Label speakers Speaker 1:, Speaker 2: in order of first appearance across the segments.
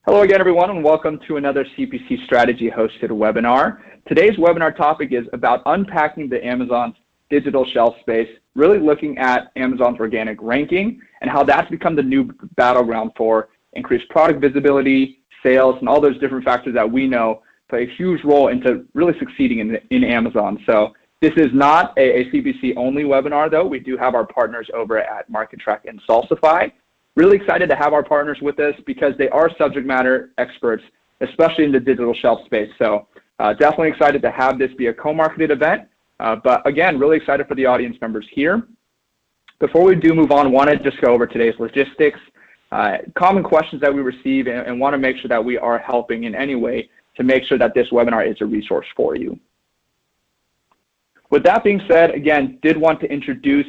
Speaker 1: Hello again, everyone, and welcome to another CPC Strategy hosted webinar. Today's webinar topic is about unpacking the Amazon's digital shelf space, really looking at Amazon's organic ranking and how that's become the new battleground for increased product visibility, sales, and all those different factors that we know play a huge role into really succeeding in Amazon. So this is not a CPC only webinar, though. We do have our partners over at MarketTrack and Salsify. Really excited to have our partners with us because they are subject matter experts, especially in the digital shelf space. So definitely excited to have this be a co-marketed event. But again, really excited for the audience members here. Before we do move on, want to just go over today's logistics, common questions that we receive, and want to make sure that we are helping in any way to make sure that this webinar is a resource for you. With that being said, again, did want to introduce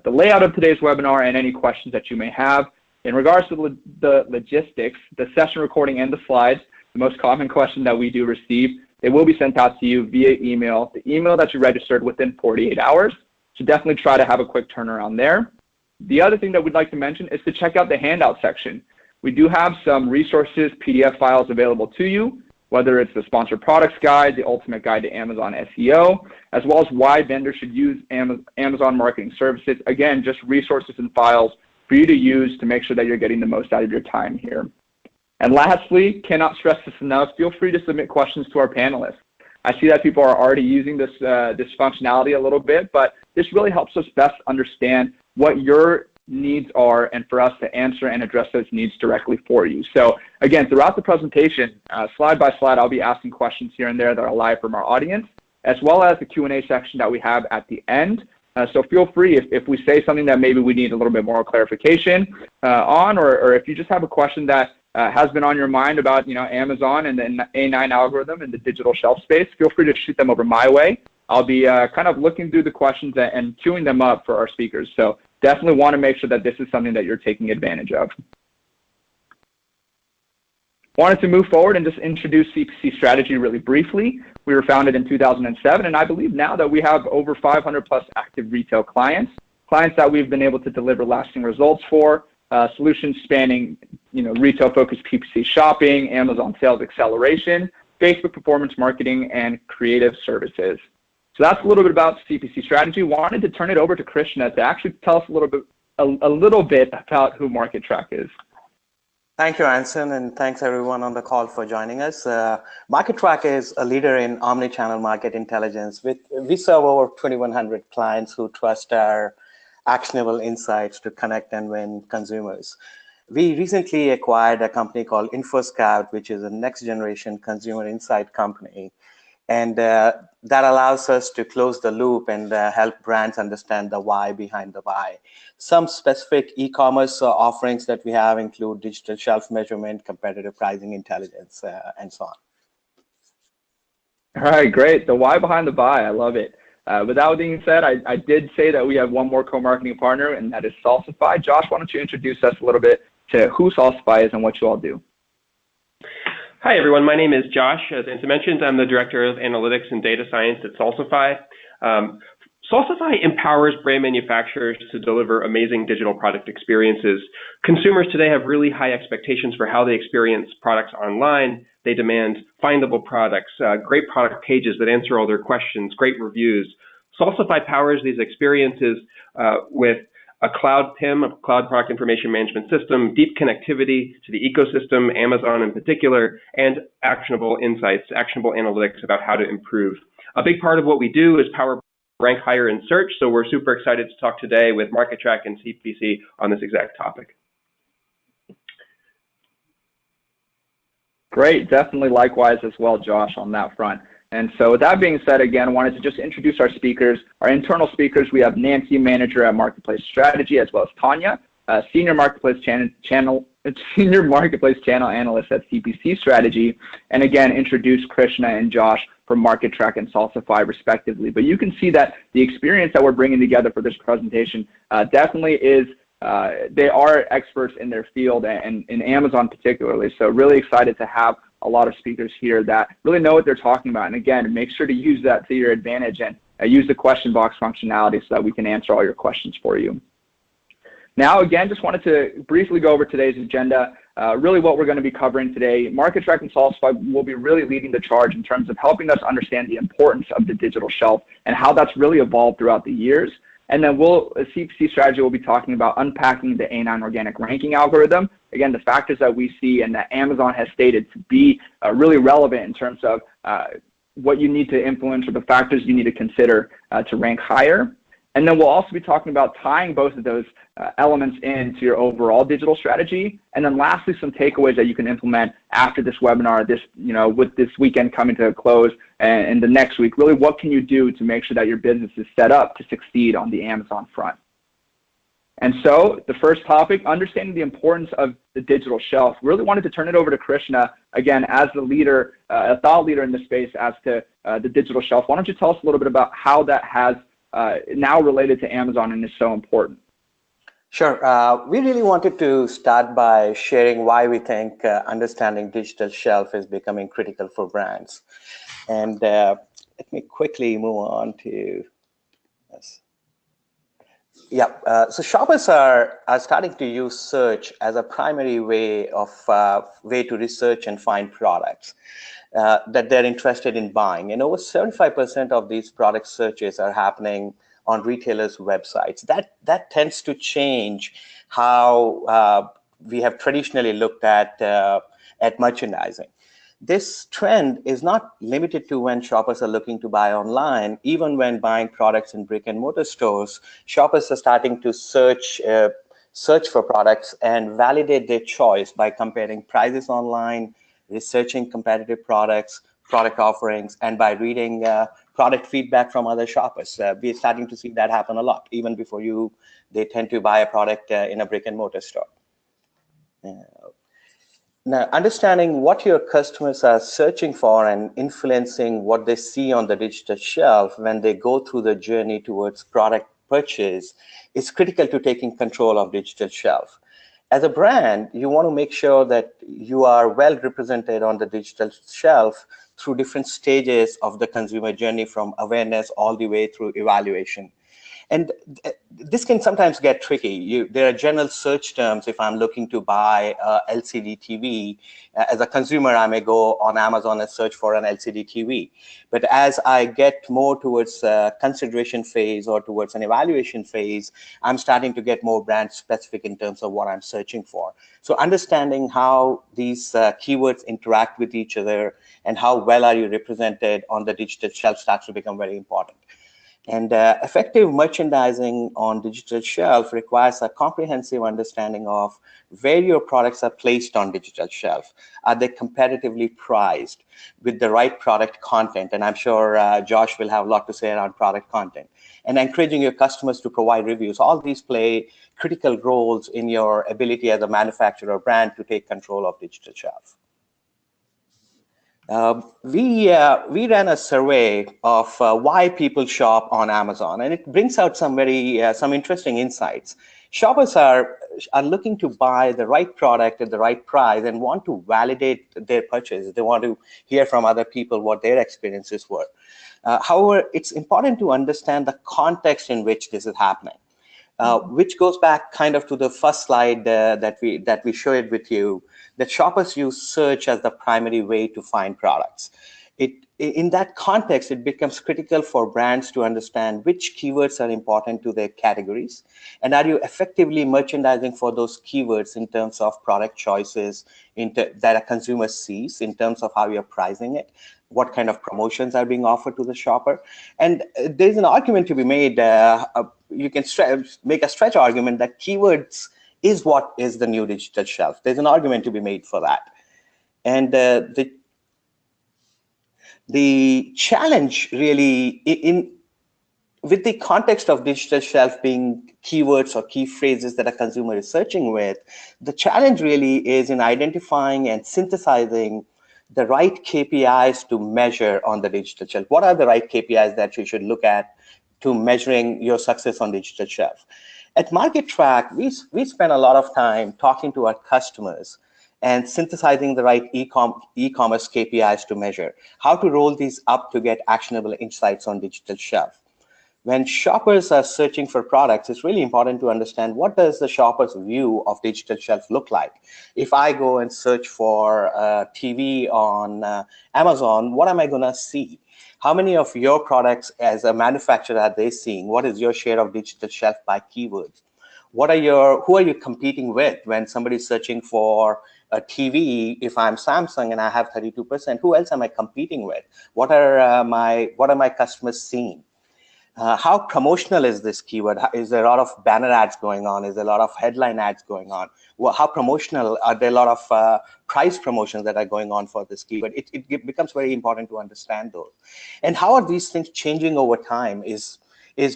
Speaker 1: the layout of today's webinar and any questions that you may have. In regards to the logistics, the session recording and the slides, the most common question that we do receive, they will be sent out to you via email, the email that you registered within 48 hours. So definitely try to have a quick turnaround there. The other thing that we'd like to mention is to check out the handout section. We do have some resources, PDF files available to you, whether it's the Sponsored Products Guide, the Ultimate Guide to Amazon SEO, as well as why vendors should use Amazon Marketing Services. Again, just resources and files for you to use to make sure that you're getting the most out of your time here. And lastly, cannot stress this enough, feel free to submit questions to our panelists. I see that people are already using this functionality a little bit, but this really helps us best understand what your needs are and for us to answer and address those needs directly for you. So again, throughout the presentation, slide by slide, I'll be asking questions here and there that are live from our audience, as well as the Q&A section that we have at the end. So feel free, if we say something that maybe we need a little bit more clarification on, or if you just have a question that has been on your mind about Amazon and the A9 algorithm and the digital shelf space, feel free to shoot them over my way. I'll be kind of looking through the questions and queuing them up for our speakers. So definitely want to make sure that this is something that you're taking advantage of. Wanted to move forward and just introduce CPC Strategy really briefly. We were founded in 2007, and I believe now that we have over 500 plus active retail clients that we've been able to deliver lasting results for, solutions spanning retail-focused PPC shopping, Amazon sales acceleration, Facebook performance marketing, and creative services. So that's a little bit about CPC Strategy. Wanted to turn it over to Krishna to actually tell us a little bit about who MarketTrack is.
Speaker 2: Thank you, Anson, and thanks everyone on the call for joining us. MarketTrack is a leader in omnichannel market intelligence. We serve over 2,100 clients who trust our actionable insights to connect and win consumers. We recently acquired a company called InfoScout, which is a next-generation consumer insight company. And that allows us to close the loop and help brands understand the why behind the buy. Some specific e-commerce offerings that we have include digital shelf measurement, competitive pricing intelligence, and so on.
Speaker 1: All right, great. The why behind the buy, I love it. With that being said, I did say that we have one more co-marketing partner, and that is Salsify. Josh, why don't you introduce us a little bit to who Salsify is and what you all do?
Speaker 3: Hi, everyone. My name is Josh. As Anson mentioned, I'm the Director of Analytics and Data Science at Salsify. Salsify empowers brand manufacturers to deliver amazing digital product experiences. Consumers today have really high expectations for how they experience products online. They demand findable products, great product pages that answer all their questions, great reviews. Salsify powers these experiences with a cloud PIM, a cloud product information management system, deep connectivity to the ecosystem, Amazon in particular, and actionable insights, actionable analytics about how to improve. A big part of what we do is power rank higher in search, so we're super excited to talk today with MarketTrack and CPC on this exact topic.
Speaker 1: Great, definitely likewise as well, Josh, on that front. And so with that being said, again, I wanted to just introduce our speakers, our internal speakers. We have Nancy, manager at Marketplace Strategy, as well as Tanya, senior marketplace channel analyst at CPC Strategy. And again, introduce Krishna and Josh from MarketTrack and Salsify respectively. But you can see that the experience that we're bringing together for this presentation definitely is, they are experts in their field and in Amazon particularly. So really excited to have a lot of speakers here that really know what they're talking about. And again, make sure to use that to your advantage and use the question box functionality so that we can answer all your questions for you. Now, again, just wanted to briefly go over today's agenda. Really what we're going to be covering today. MarketTrack and Salsify will be really leading the charge in terms of helping us understand the importance of the digital shelf and how that's really evolved throughout the years. And then CPC Strategy will be talking about unpacking the A9 organic ranking algorithm. Again, the factors that we see and that Amazon has stated to be really relevant in terms of what you need to influence or the factors you need to consider to rank higher. And then we'll also be talking about tying both of those elements into your overall digital strategy. And then lastly, some takeaways that you can implement after this webinar, with this weekend coming to a close and the next week. Really, what can you do to make sure that your business is set up to succeed on the Amazon front? And so the first topic, understanding the importance of the digital shelf. Really wanted to turn it over to Krishna, again, as the leader, a thought leader in this space as to the digital shelf. Why don't you tell us a little bit about how that has now related to Amazon and is so important?
Speaker 2: Sure. We really wanted to start by sharing why we think understanding digital shelf is becoming critical for brands. And let me quickly move on to this. Yeah, so shoppers are starting to use search as a primary way to research and find products that they're interested in buying. And over 75% of these product searches are happening on retailers' websites. That tends to change how we have traditionally looked at merchandising. This trend is not limited to when shoppers are looking to buy online. Even when buying products in brick and mortar stores, shoppers are starting to search for products and validate their choice by comparing prices online, researching competitive products, product offerings, and by reading product feedback from other shoppers. We're starting to see that happen a lot, even before they tend to buy a product in a brick and mortar store. Now, understanding what your customers are searching for and influencing what they see on the digital shelf when they go through the journey towards product purchase is critical to taking control of digital shelf. As a brand, you want to make sure that you are well represented on the digital shelf through different stages of the consumer journey, from awareness all the way through evaluation. And this can sometimes get tricky. There are general search terms. If I'm looking to buy a LCD TV, as a consumer, I may go on Amazon and search for an LCD TV. But as I get more towards a consideration phase or towards an evaluation phase, I'm starting to get more brand specific in terms of what I'm searching for. So understanding how these keywords interact with each other and how well are you represented on the digital shelf starts to become very important. And effective merchandising on digital shelf requires a comprehensive understanding of where your products are placed on digital shelf. Are they competitively priced with the right product content? And I'm sure Josh will have a lot to say around product content. And encouraging your customers to provide reviews. All these play critical roles in your ability as a manufacturer or brand to take control of digital shelf. We ran a survey of why people shop on Amazon, and it brings out some interesting insights. Shoppers are looking to buy the right product at the right price and want to validate their purchase. They want to hear from other people what their experiences were. However, it's important to understand the context in which this is happening, which goes back kind of to the first slide that we shared with you, that shoppers use search as the primary way to find products. In that context, it becomes critical for brands to understand which keywords are important to their categories, and are you effectively merchandising for those keywords in terms of product choices that a consumer sees, in terms of how you're pricing it, what kind of promotions are being offered to the shopper. And there's an argument to be made, you can make a stretch argument that keywords is what is the new digital shelf. There's an argument to be made for that. And the challenge really, with the context of digital shelf being keywords or key phrases that a consumer is searching with, the challenge really is in identifying and synthesizing the right KPIs to measure on the digital shelf. What are the right KPIs that you should look at to measuring your success on digital shelf? At MarketTrack, we spend a lot of time talking to our customers and synthesizing the right e-commerce KPIs to measure, how to roll these up to get actionable insights on digital shelf. when shoppers are searching for products, it's really important to understand what does the shopper's view of digital shelf look like. If I go and search for TV on Amazon, what am I going to see? How many of your products as a manufacturer are they seeing? What is your share of digital shelf by keywords? Who are you competing with when somebody's searching for a TV? If I'm Samsung and I have 32%, who else am I competing with? What are my customers seeing? How promotional is this keyword? Is there a lot of banner ads going on? Is there a lot of headline ads going on? Well, how promotional? Are there a lot of price promotions that are going on for this keyword? It becomes very important to understand those. And how are these things changing over time? Is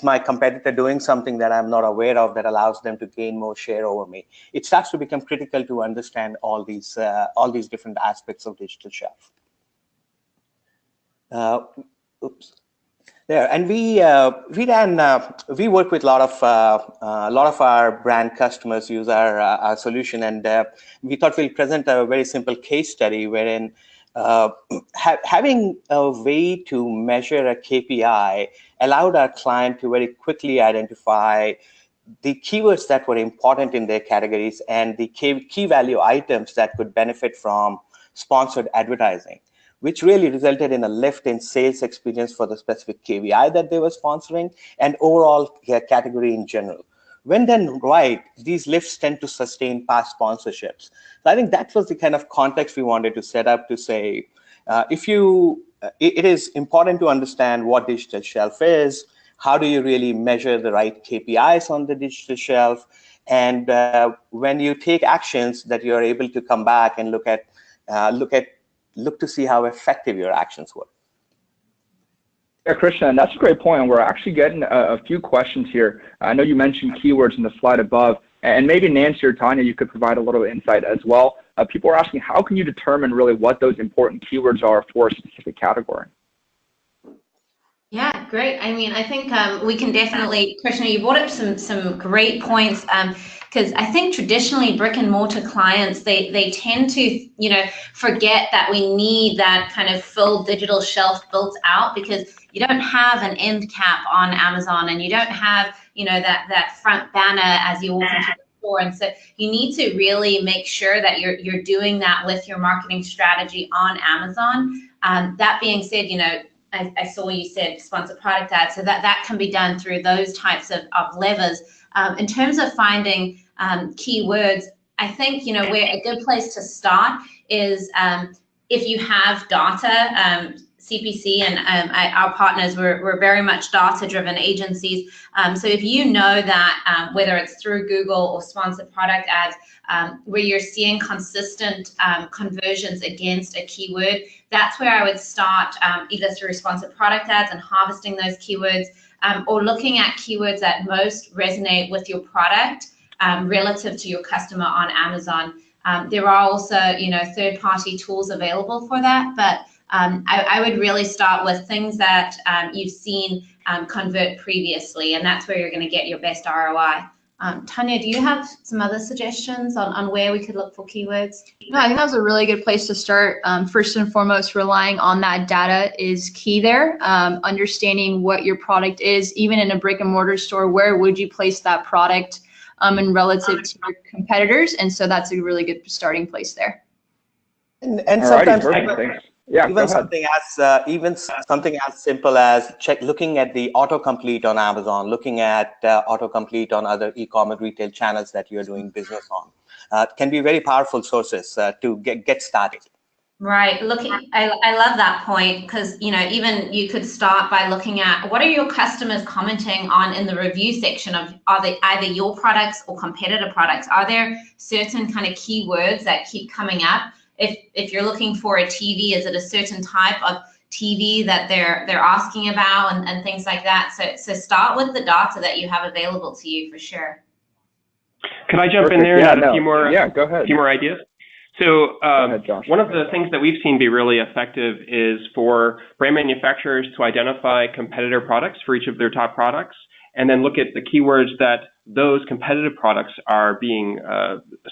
Speaker 2: my competitor doing something that I'm not aware of that allows them to gain more share over me? It starts to become critical to understand all these different aspects of digital shelf. Oops. There, and we work with a lot of our brand customers use our solution, and we thought we'll present a very simple case study wherein having a way to measure a KPI allowed our client to very quickly identify the keywords that were important in their categories and the key value items that could benefit from sponsored advertising, which really resulted in a lift in sales experience for the specific KPI that they were sponsoring and overall category in general. When done right, these lifts tend to sustain past sponsorships. So I think that was the kind of context we wanted to set up to say, it is important to understand what digital shelf is, how do you really measure the right KPIs on the digital shelf, and when you take actions that you're able to come back and look to see how effective your actions were.
Speaker 1: Yeah, Krishna, and that's a great point. And we're actually getting a few questions here. I know you mentioned keywords in the slide above, and maybe Nancy or Tanya, you could provide a little insight as well. People are asking, how can you determine really what those important keywords are for a specific category?
Speaker 4: Yeah, great. I mean, I think we can definitely, Krishna, you brought up some great points, because I think traditionally brick and mortar clients, they tend to, forget that we need that kind of full digital shelf built out, because you don't have an end cap on Amazon and you don't have, that front banner as you walk into the store. And so you need to really make sure that you're doing that with your marketing strategy on Amazon. That being said, I saw you said sponsored product ads, so that can be done through those types of levers. In terms of finding keywords, I think where a good place to start is if you have data. CPC and our partners, we're very much data-driven agencies. So if you know that whether it's through Google or sponsored product ads, where you're seeing consistent conversions against a keyword, that's where I would start either through sponsored product ads and harvesting those keywords, or looking at keywords that most resonate with your product relative to your customer on Amazon. There are also, third-party tools available for that, but I would really start with things that you've seen convert previously, and that's where you're going to get your best ROI. Tanya, do you have some other suggestions on where we could look for keywords?
Speaker 5: No, I think that was a really good place to start. First and foremost, relying on that data is key there. Understanding what your product is, even in a brick and mortar store, where would you place that product and relative to your competitors? And so that's a really good starting place there.
Speaker 2: And sometimes
Speaker 1: yeah,
Speaker 2: even something as simple as looking at the autocomplete on Amazon, looking at autocomplete on other e-commerce retail channels that you're doing business on, can be very powerful sources to get started.
Speaker 4: Right. I love that point, because even you could start by looking at what are your customers commenting on in the review section of, are they either your products or competitor products? Are there certain kind of keywords that keep coming up? If you're looking for a TV, is it a certain type of TV that they're asking about and things like that? So start with the data that you have available to you for sure.
Speaker 3: Can I jump in there and add a few more?
Speaker 1: Yeah, go ahead.
Speaker 3: A few more ideas. So one of the things that we've seen be really effective is for brand manufacturers to identify competitor products for each of their top products, and then look at the keywords that those competitive products are being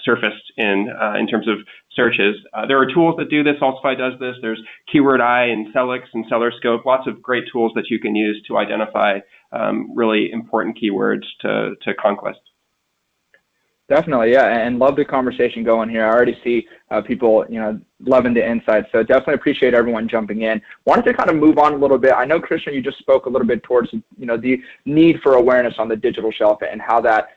Speaker 3: surfaced in terms of searches. There are tools that do this. Salsify does this. There's Keyword Eye and Selix and Sellerscope, lots of great tools that you can use to identify really important keywords to conquest.
Speaker 1: Definitely, yeah, and love the conversation going here. I already see people, loving the insights. So definitely appreciate everyone jumping in. Wanted to kind of move on a little bit. I know, Krishna, you just spoke a little bit towards, the need for awareness on the digital shelf and how that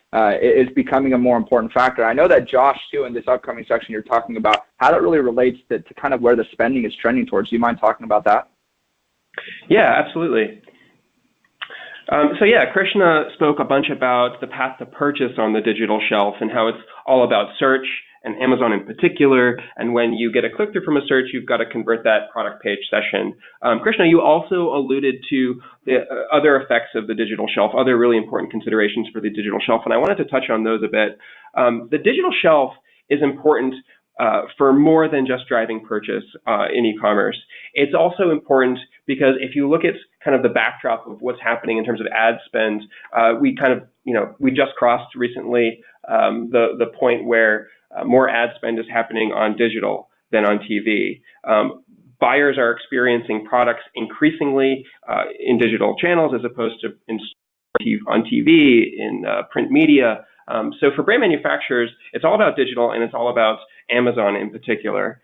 Speaker 1: is becoming a more important factor. I know that Josh, too, in this upcoming section, you're talking about how that really relates to kind of where the spending is trending towards. Do you mind talking about that?
Speaker 3: Yeah, absolutely. So yeah, Krishna spoke a bunch about the path to purchase on the digital shelf and how it's all about search and Amazon in particular. And when you get a click-through from a search, you've got to convert that product page session. Krishna, you also alluded to the other effects of the digital shelf, other really important considerations for the digital shelf, and I wanted to touch on those a bit. The digital shelf is important for more than just driving purchase in e-commerce. It's also important because if you look at kind of the backdrop of what's happening in terms of ad spend, we just crossed recently the point where more ad spend is happening on digital than on TV. Buyers are experiencing products increasingly in digital channels as opposed to on TV, in print media. So for brand manufacturers, it's all about digital and it's all about Amazon in particular.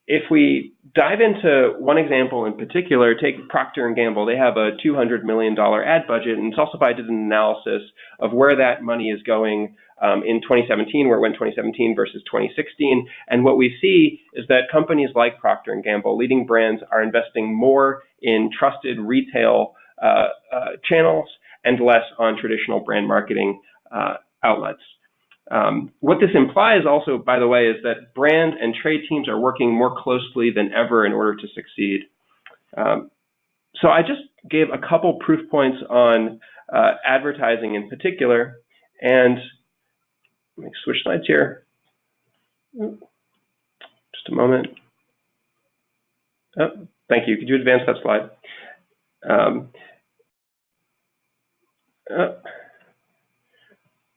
Speaker 3: If we dive into one example in particular, take Procter Gamble. They have a $200 million ad budget, and Salsify did an analysis of where that money is going in 2017, where it went 2017 versus 2016. And what we see is that companies like Procter Gamble, leading brands, are investing more in trusted retail channels and less on traditional brand marketing outlets. What this implies also, by the way, is that brand and trade teams are working more closely than ever in order to succeed. So I just gave a couple proof points on advertising in particular, and let me switch slides here. Just a moment. Oh, thank you. Could you advance that slide?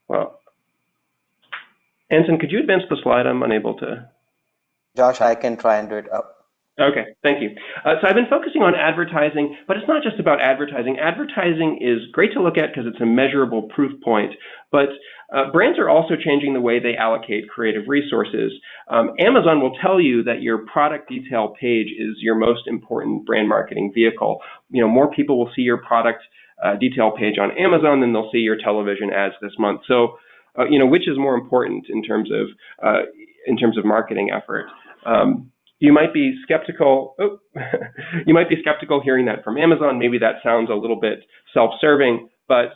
Speaker 3: Well, Anson, could you advance the slide? I'm unable to.
Speaker 2: Josh, I can try and do it up.
Speaker 3: Okay, thank you. So I've been focusing on advertising, but it's not just about advertising. Advertising is great to look at because it's a measurable proof point, but brands are also changing the way they allocate creative resources. Amazon will tell you that your product detail page is your most important brand marketing vehicle. More people will see your product detail page on Amazon than they'll see your television ads this month. So, which is more important in terms of marketing effort? You might be skeptical. You might be skeptical hearing that from Amazon. Maybe that sounds a little bit self-serving, but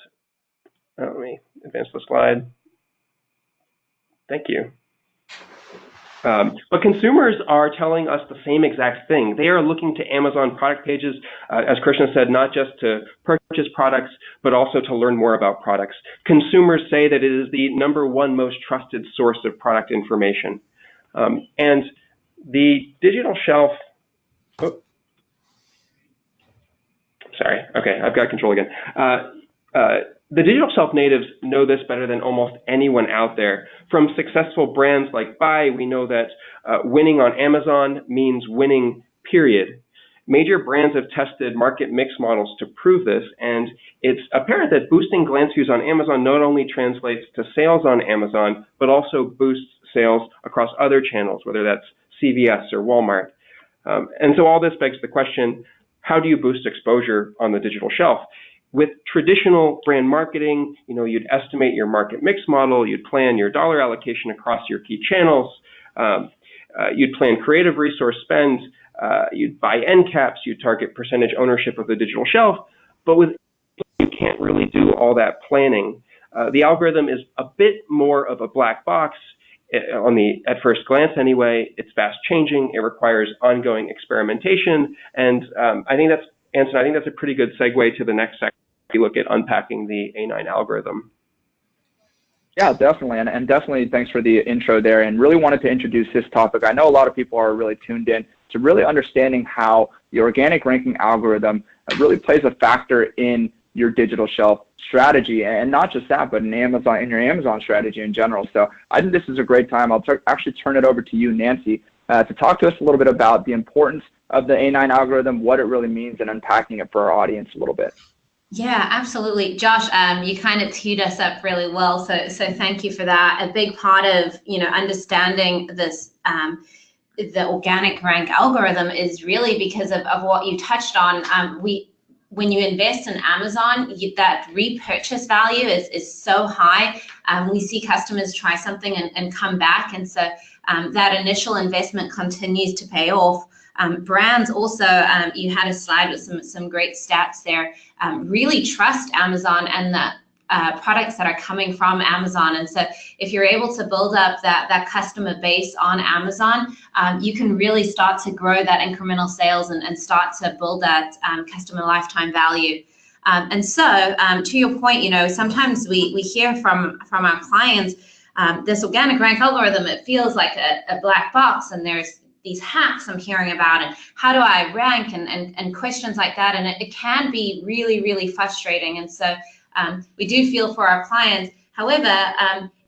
Speaker 3: let me advance the slide. Thank you. But consumers are telling us the same exact thing. They are looking to Amazon product pages, as Krishna said, not just to purchase products, but also to learn more about products. Consumers say that it is the #1 most trusted source of product information. And the digital shelf, sorry, okay, I've got control again. The digital shelf natives know this better than almost anyone out there. From successful brands like Buy, we know that winning on Amazon means winning, period. Major brands have tested market mix models to prove this, and it's apparent that boosting glance views on Amazon not only translates to sales on Amazon, but also boosts sales across other channels, whether that's CVS or Walmart. And so all this begs the question, how do you boost exposure on the digital shelf? With traditional brand marketing, you'd estimate your market mix model, you'd plan your dollar allocation across your key channels, you'd plan creative resource spend, you'd buy end caps, you'd target percentage ownership of the digital shelf, but with you can't really do all that planning. The algorithm is a bit more of a black box at first glance anyway. It's fast changing, it requires ongoing experimentation, and I think that's a pretty good segue to the next section. We look at unpacking the A9 algorithm.
Speaker 1: Yeah, definitely, and definitely thanks for the intro there, and really wanted to introduce this topic. I know a lot of people are really tuned in to really understanding how the organic ranking algorithm really plays a factor in your digital shelf strategy, and not just that, but in your Amazon strategy in general. So I think this is a great time. I'll actually turn it over to you, Nancy, to talk to us a little bit about the importance of the A9 algorithm, what it really means, and unpacking it for our audience a little bit.
Speaker 4: Yeah, absolutely. Josh, you kind of teed us up really well. So thank you for that. A big part of, understanding this, the organic rank algorithm is really because of what you touched on. When you invest in Amazon, that repurchase value is so high. We see customers try something and come back. And so that initial investment continues to pay off. Brands also, you had a slide with some great stats there, really trust Amazon and the products that are coming from Amazon. And so if you're able to build up that customer base on Amazon, you can really start to grow that incremental sales and start to build that customer lifetime value. And so to your point, sometimes we hear from our clients, this organic rank algorithm, it feels like a black box, and there's these hacks I'm hearing about, and how do I rank, and questions like that. And it can be really, really frustrating. And so we do feel for our clients. However,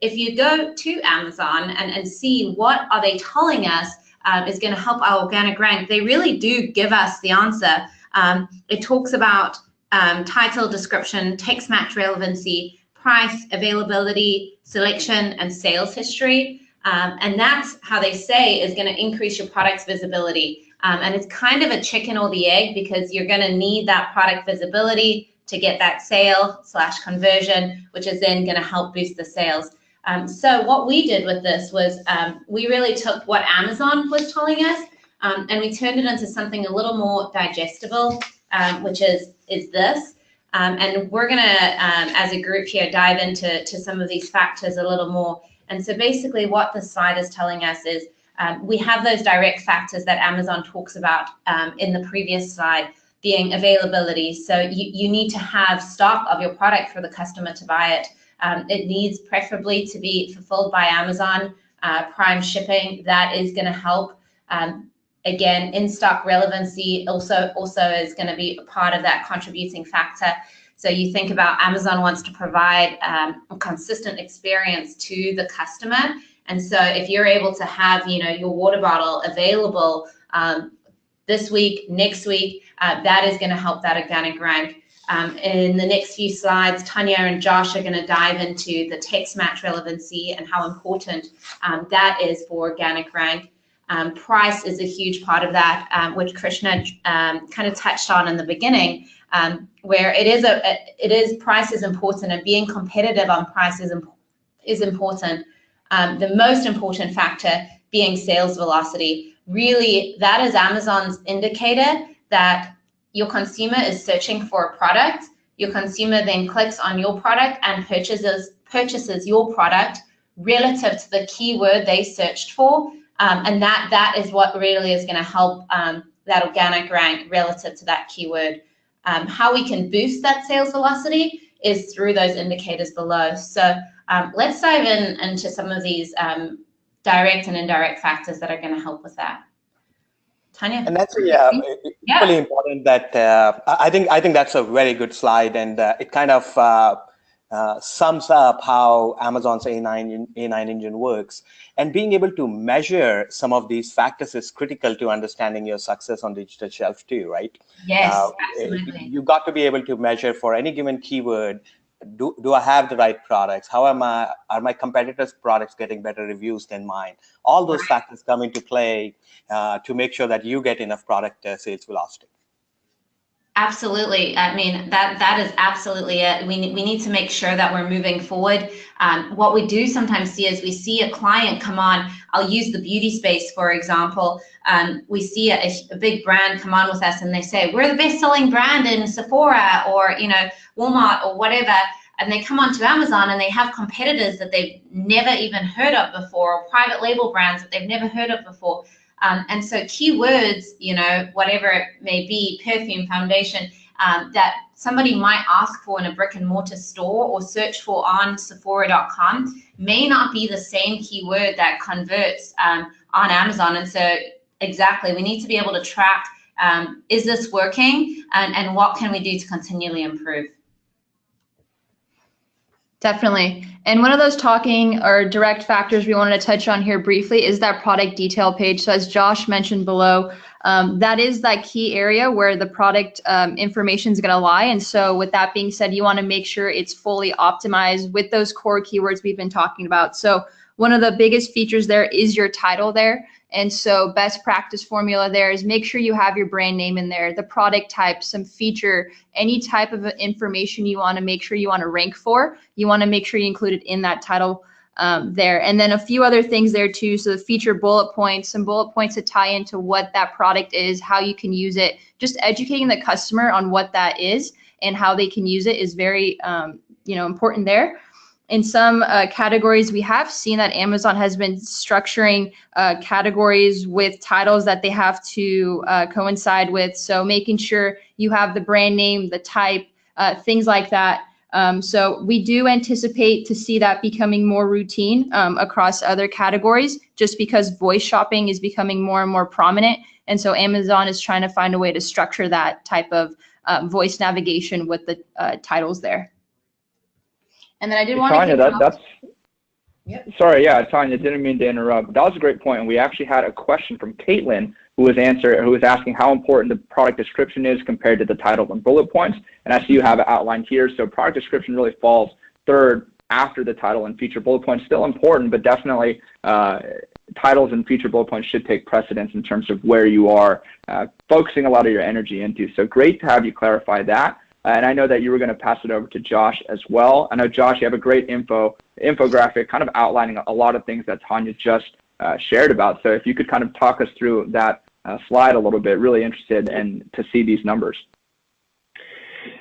Speaker 4: if you go to Amazon and see what are they telling us is going to help our organic rank, they really do give us the answer. It talks about title, description, text match relevancy, price, availability, selection, and sales history. And that's how they say is going to increase your product's visibility. And it's kind of a chicken or the egg, because you're going to need that product visibility to get that sale/conversion, which is then going to help boost the sales. So what we did with this was we really took what Amazon was telling us and we turned it into something a little more digestible, which is this. And we're going to, as a group here, dive into some of these factors a little more. And so basically what the slide is telling us is we have those direct factors that Amazon talks about in the previous slide, being availability. So you need to have stock of your product for the customer to buy it. It needs preferably to be fulfilled by Amazon, prime shipping. That is going to help. Again, in-stock relevancy also is going to be a part of that contributing factor. So you think about Amazon wants to provide a consistent experience to the customer. And so if you're able to have, your water bottle available this week, next week, that is going to help that organic rank. In the next few slides, Tanya and Josh are going to dive into the text match relevancy and how important that is for organic rank. Price is a huge part of that, which Krishna kind of touched on in the beginning, where price is important, and being competitive on price is important. The most important factor being sales velocity. Really, that is Amazon's indicator that your consumer is searching for a product. Your consumer then clicks on your product and purchases your product relative to the keyword they searched for. And that is what really is going to help that organic rank relative to that keyword. How we can boost that sales velocity is through those indicators below. So let's dive into some of these direct and indirect factors that are going to help with that. Tanya?
Speaker 2: And that's really important. That I think that's a very good slide, and it kind of sums up how Amazon's A9 engine works. And being able to measure some of these factors is critical to understanding your success on digital shelf too, right?
Speaker 4: Yes, absolutely.
Speaker 2: You've got to be able to measure for any given keyword. Do I have the right products? Are my competitors' products getting better reviews than mine? All those factors come into play to make sure that you get enough product sales velocity.
Speaker 4: Absolutely. I mean, that is absolutely it. We need to make sure that we're moving forward. What we do sometimes see is we see a client come on. I'll use the beauty space, for example. We see a big brand come on with us, and they say, we're the best-selling brand in Sephora or Walmart or whatever. And they come onto Amazon and they have competitors that they've never even heard of before, or private label brands that they've never heard of before. And so keywords, whatever it may be, perfume, foundation, that somebody might ask for in a brick and mortar store or search for on Sephora.com may not be the same keyword that converts on Amazon. And so exactly, we need to be able to track, is this working, and what can we do to continually improve?
Speaker 5: Definitely. And one of those talking or direct factors we wanted to touch on here briefly is that product detail page. So as Josh mentioned below, that is that key area where the product information is going to lie. And so with that being said, you want to make sure it's fully optimized with those core keywords we've been talking about. So one of the biggest features there is your title there. And so best practice formula there is make sure you have your brand name in there, the product type, some feature, any type of information you want to make sure you want to rank for. You want to make sure you include it in that title there. And then a few other things there too. So the feature bullet points, some bullet points to tie into what that product is, how you can use it. Just educating the customer on what that is and how they can use it is very important there. In some categories, we have seen that Amazon has been structuring categories with titles that they have to coincide with. So making sure you have the brand name, the type, things like that. So we do anticipate to see that becoming more routine across other categories, just because voice shopping is becoming more and more prominent. And so Amazon is trying to find a way to structure that type of voice navigation with the titles there. And then I did want to
Speaker 1: Yep. Sorry, yeah, Tanya, didn't mean to interrupt. That was a great point, and we actually had a question from Caitlin who was asking how important the product description is compared to the title and bullet points. And I see you have it outlined here. So product description really falls third after the title and feature bullet points. Still important, but definitely titles and feature bullet points should take precedence in terms of where you are focusing a lot of your energy into. So great to have you clarify that. And I know that you were going to pass it over to Josh as well. I know, Josh, you have a great infographic kind of outlining a lot of things that Tanya just shared about. So if you could kind of talk us through that slide a little bit, really interested in to see these numbers.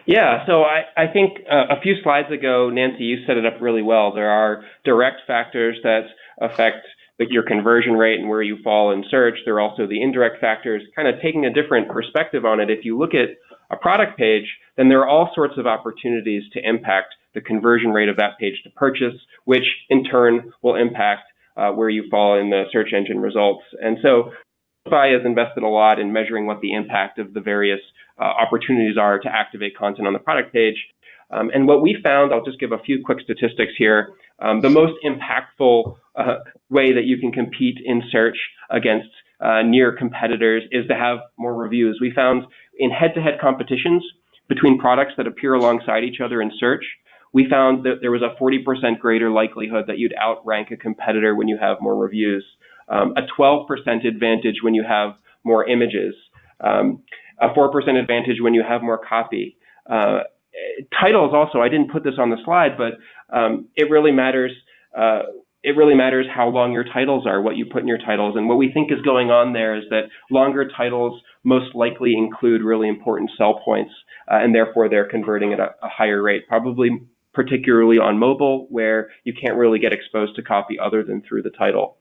Speaker 3: Yeah, so I think a few slides ago, Nancy, you set it up really well. There are direct factors that affect your conversion rate and where you fall in search. There are also the indirect factors, kind of taking a different perspective on it. If you look at a product page, then there are all sorts of opportunities to impact the conversion rate of that page to purchase, which in turn will impact where you fall in the search engine results. And so Salsify has invested a lot in measuring what the impact of the various opportunities are to activate content on the product page. And what we found, I'll just give a few quick statistics here. The most impactful way that you can compete in search against near competitors is to have more reviews. We found in head-to-head competitions between products that appear alongside each other in search, we found that there was a 40% greater likelihood that you'd outrank a competitor when you have more reviews, a 12% advantage when you have more images, a 4% advantage when you have more copy. Titles also, I didn't put this on the slide, but it really matters. It really matters how long your titles are, what you put in your titles. And what we think is going on there is that longer titles most likely include really important sell points, and therefore they're converting at a higher rate, probably particularly on mobile, where you can't really get exposed to copy other than through the title.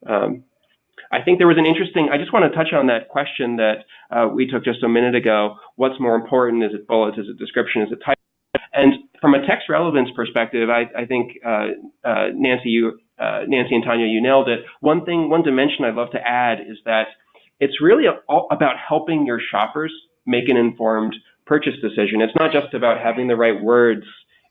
Speaker 3: I think there was an interesting, I just want to touch on that question that we took just a minute ago. What's more important? Is it bullets? Is it description? Is it title? And from a text relevance perspective, I think Nancy and Tanya, you nailed it. One dimension I'd love to add is that it's really all about helping your shoppers make an informed purchase decision. It's not just about having the right words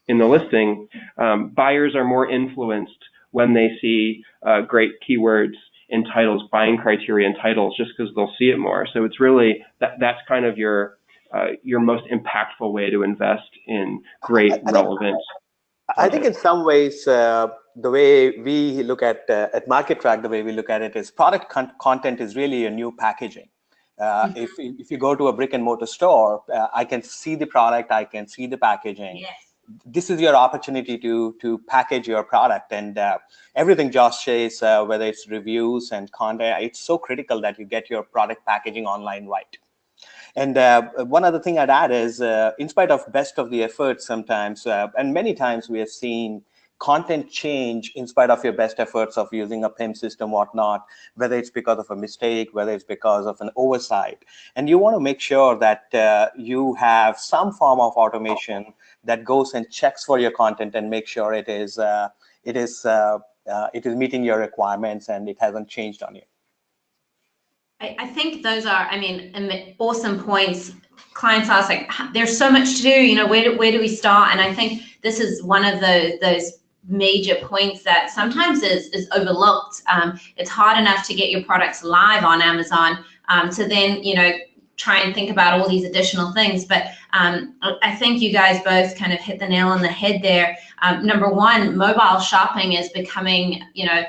Speaker 3: in the listing. Buyers are more influenced when they see great keywords in titles, buying criteria in titles, just because they'll see it more. So it's really that's kind of your most impactful way to invest in great relevant.
Speaker 2: I think in some ways, the way we look at MarketTrack, the way we look at it is product content is really a new packaging. If you go to a brick and mortar store, I can see the product, I can see the packaging. Yes. This is your opportunity to package your product, and everything Josh says, whether it's reviews and content, it's so critical that you get your product packaging online right. And one other thing I'd add is, in spite of best of the efforts sometimes, and many times we have seen content change in spite of your best efforts of using a PIM system, whatnot, whether it's because of a mistake, whether it's because of an oversight. And you want to make sure that you have some form of automation that goes and checks for your content and make sure it is meeting your requirements and it hasn't changed on you.
Speaker 4: I think those are, awesome points. clients ask, like, there's so much to do, you know, where do we start? And I think this is one of those major points that sometimes is overlooked. It's hard enough to get your products live on Amazon, to then, you know, try and think about all these additional things. But I think you guys both kind of hit the nail on the head there. Number one, mobile shopping is becoming, you know,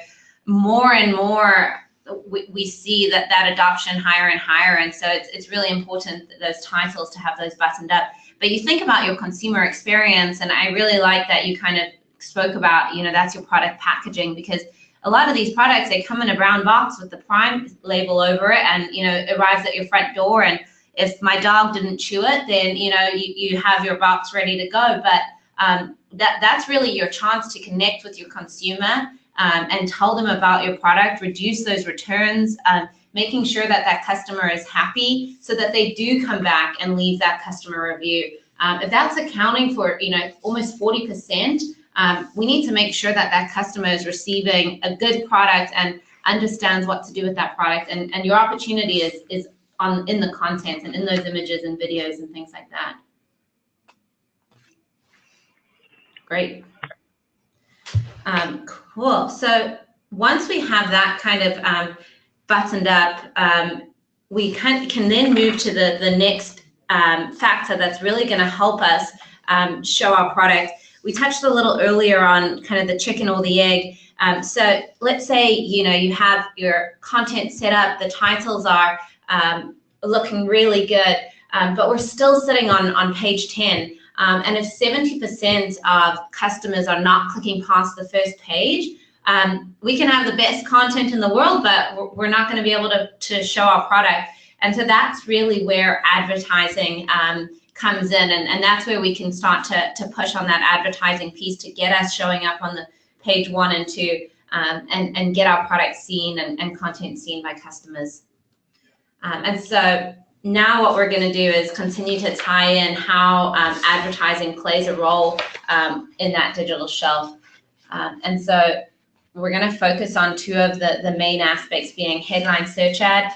Speaker 4: more and more, we see that adoption higher and higher. And so it's really important that those titles to have those buttoned up. But you think about your consumer experience, and I really like that you kind of spoke about, you know, that's your product packaging, because a lot of these products, they come in a brown box with the Prime label over it, and, you know, it arrives at your front door. And if my dog didn't chew it, then, you know, you have your box ready to go. But that's really your chance to connect with your consumer, and tell them about your product, reduce those returns, making sure that customer is happy so that they do come back and leave that customer review. If that's accounting for, you know, almost 40%, we need to make sure that customer is receiving a good product and understands what to do with that product. And your opportunity is in the content and in those images and videos and things like that. Great. Cool. So once we have that kind of buttoned up, we can then move to the next factor that's really going to help us show our product. We touched a little earlier on kind of the chicken or the egg. So let's say, you know, you have your content set up, the titles are looking really good, but we're still sitting on page 10. And if 70% of customers are not clicking past the first page, we can have the best content in the world, but we're not going to be able to show our product. And so that's really where advertising comes in, and that's where we can start to push on that advertising piece to get us showing up on the page 1 and 2, and get our product seen and content seen by customers. And so now what we're going to do is continue to tie in how advertising plays a role in that digital shelf. And so we're going to focus on 2 of the main aspects, being headline search ad,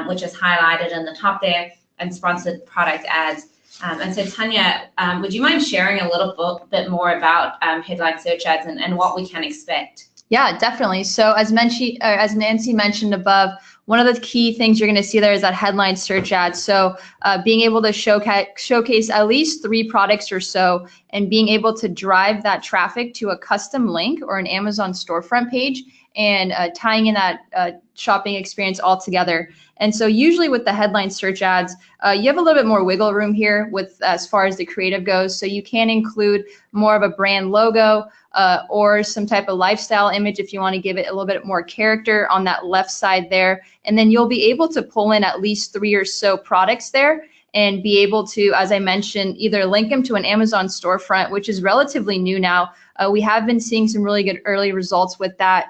Speaker 4: which is highlighted in the top there, and sponsored product ads. And so Tanya, would you mind sharing a little bit more about headline search ads and what we can expect?
Speaker 5: Yeah, definitely. So as Nancy mentioned above, one of the key things you're going to see there is that headline search ad. So being able to showcase at least 3 products or so, and being able to drive that traffic to a custom link or an Amazon storefront page, and tying in that shopping experience all together. And so usually with the headline search ads, you have a little bit more wiggle room here with as far as the creative goes. So you can include more of a brand logo, or some type of lifestyle image if you want to give it a little bit more character on that left side there. And then you'll be able to pull in at least 3 or so products there, and be able to, as I mentioned, either link them to an Amazon storefront, which is relatively new now. We have been seeing some really good early results with that,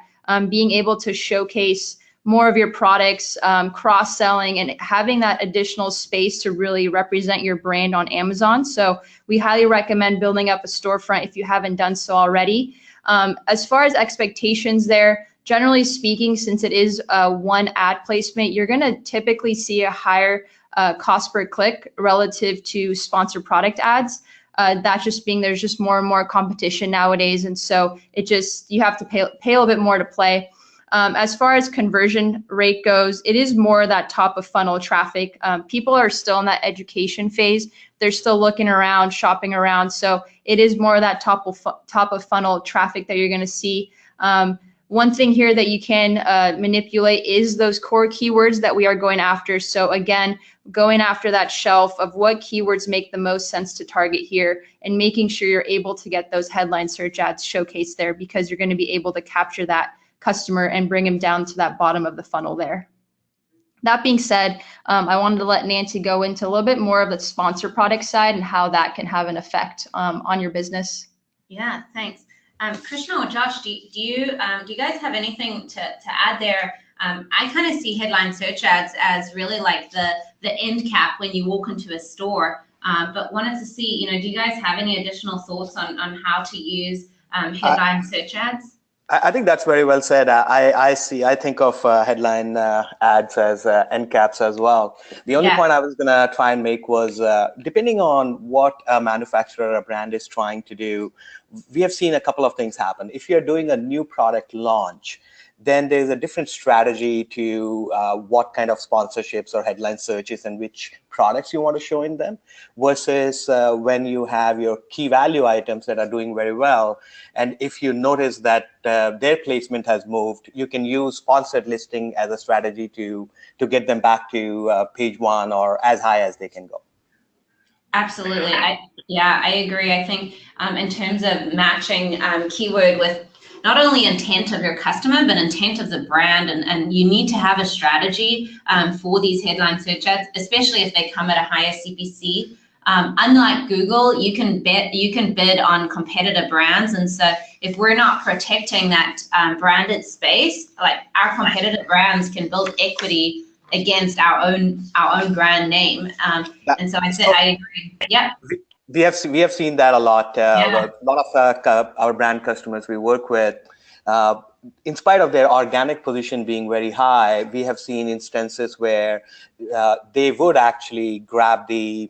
Speaker 5: being able to showcase more of your products, cross-selling, and having that additional space to really represent your brand on Amazon. So we highly recommend building up a storefront if you haven't done so already. As far as expectations there, generally speaking, since it is one ad placement, you're going to typically see a higher cost per click relative to sponsored product ads. That just being there's just more and more competition nowadays, and so you have to pay a little bit more to play. As far as conversion rate goes, it is more that top of funnel traffic. People are still in that education phase. They're still looking around, shopping around. So it is more of that top of funnel traffic that you're going to see. One thing here that you can manipulate is those core keywords that we are going after. So again, going after that shelf of what keywords make the most sense to target here, and making sure you're able to get those headline search ads showcased there, because you're going to be able to capture that customer and bring them down to that bottom of the funnel there. That being said, I wanted to let Nancy go into a little bit more of the sponsor product side and how that can have an effect on your business.
Speaker 4: Yeah, thanks. Krishna or Josh, do you guys have anything to add there? I kind of see headline search ads as really like the end cap when you walk into a store, but wanted to see, do you guys have any additional thoughts on how to use headline search ads?
Speaker 2: I think that's very well said. I think of headline ads as end caps as well. The only point I was going to try and make was depending on what a manufacturer or a brand is trying to do, we have seen a couple of things happen. If you're doing a new product launch, then there's a different strategy to what kind of sponsorships or headline searches and which products you want to show in them, versus when you have your key value items that are doing very well. And if you notice that their placement has moved, you can use sponsored listing as a strategy to get them back to page 1 or as high as they can go.
Speaker 4: Absolutely. I agree. I think in terms of matching keyword with not only intent of your customer, but intent of the brand. And you need to have a strategy for these headline search ads, especially if they come at a higher CPC. Unlike Google, you can bid on competitor brands. And so if we're not protecting that branded space, like our competitor brands can build equity against our own brand name. And so I agree. Yeah.
Speaker 2: We have seen that a lot. A lot of our brand customers we work with, in spite of their organic position being very high, we have seen instances where they would actually grab the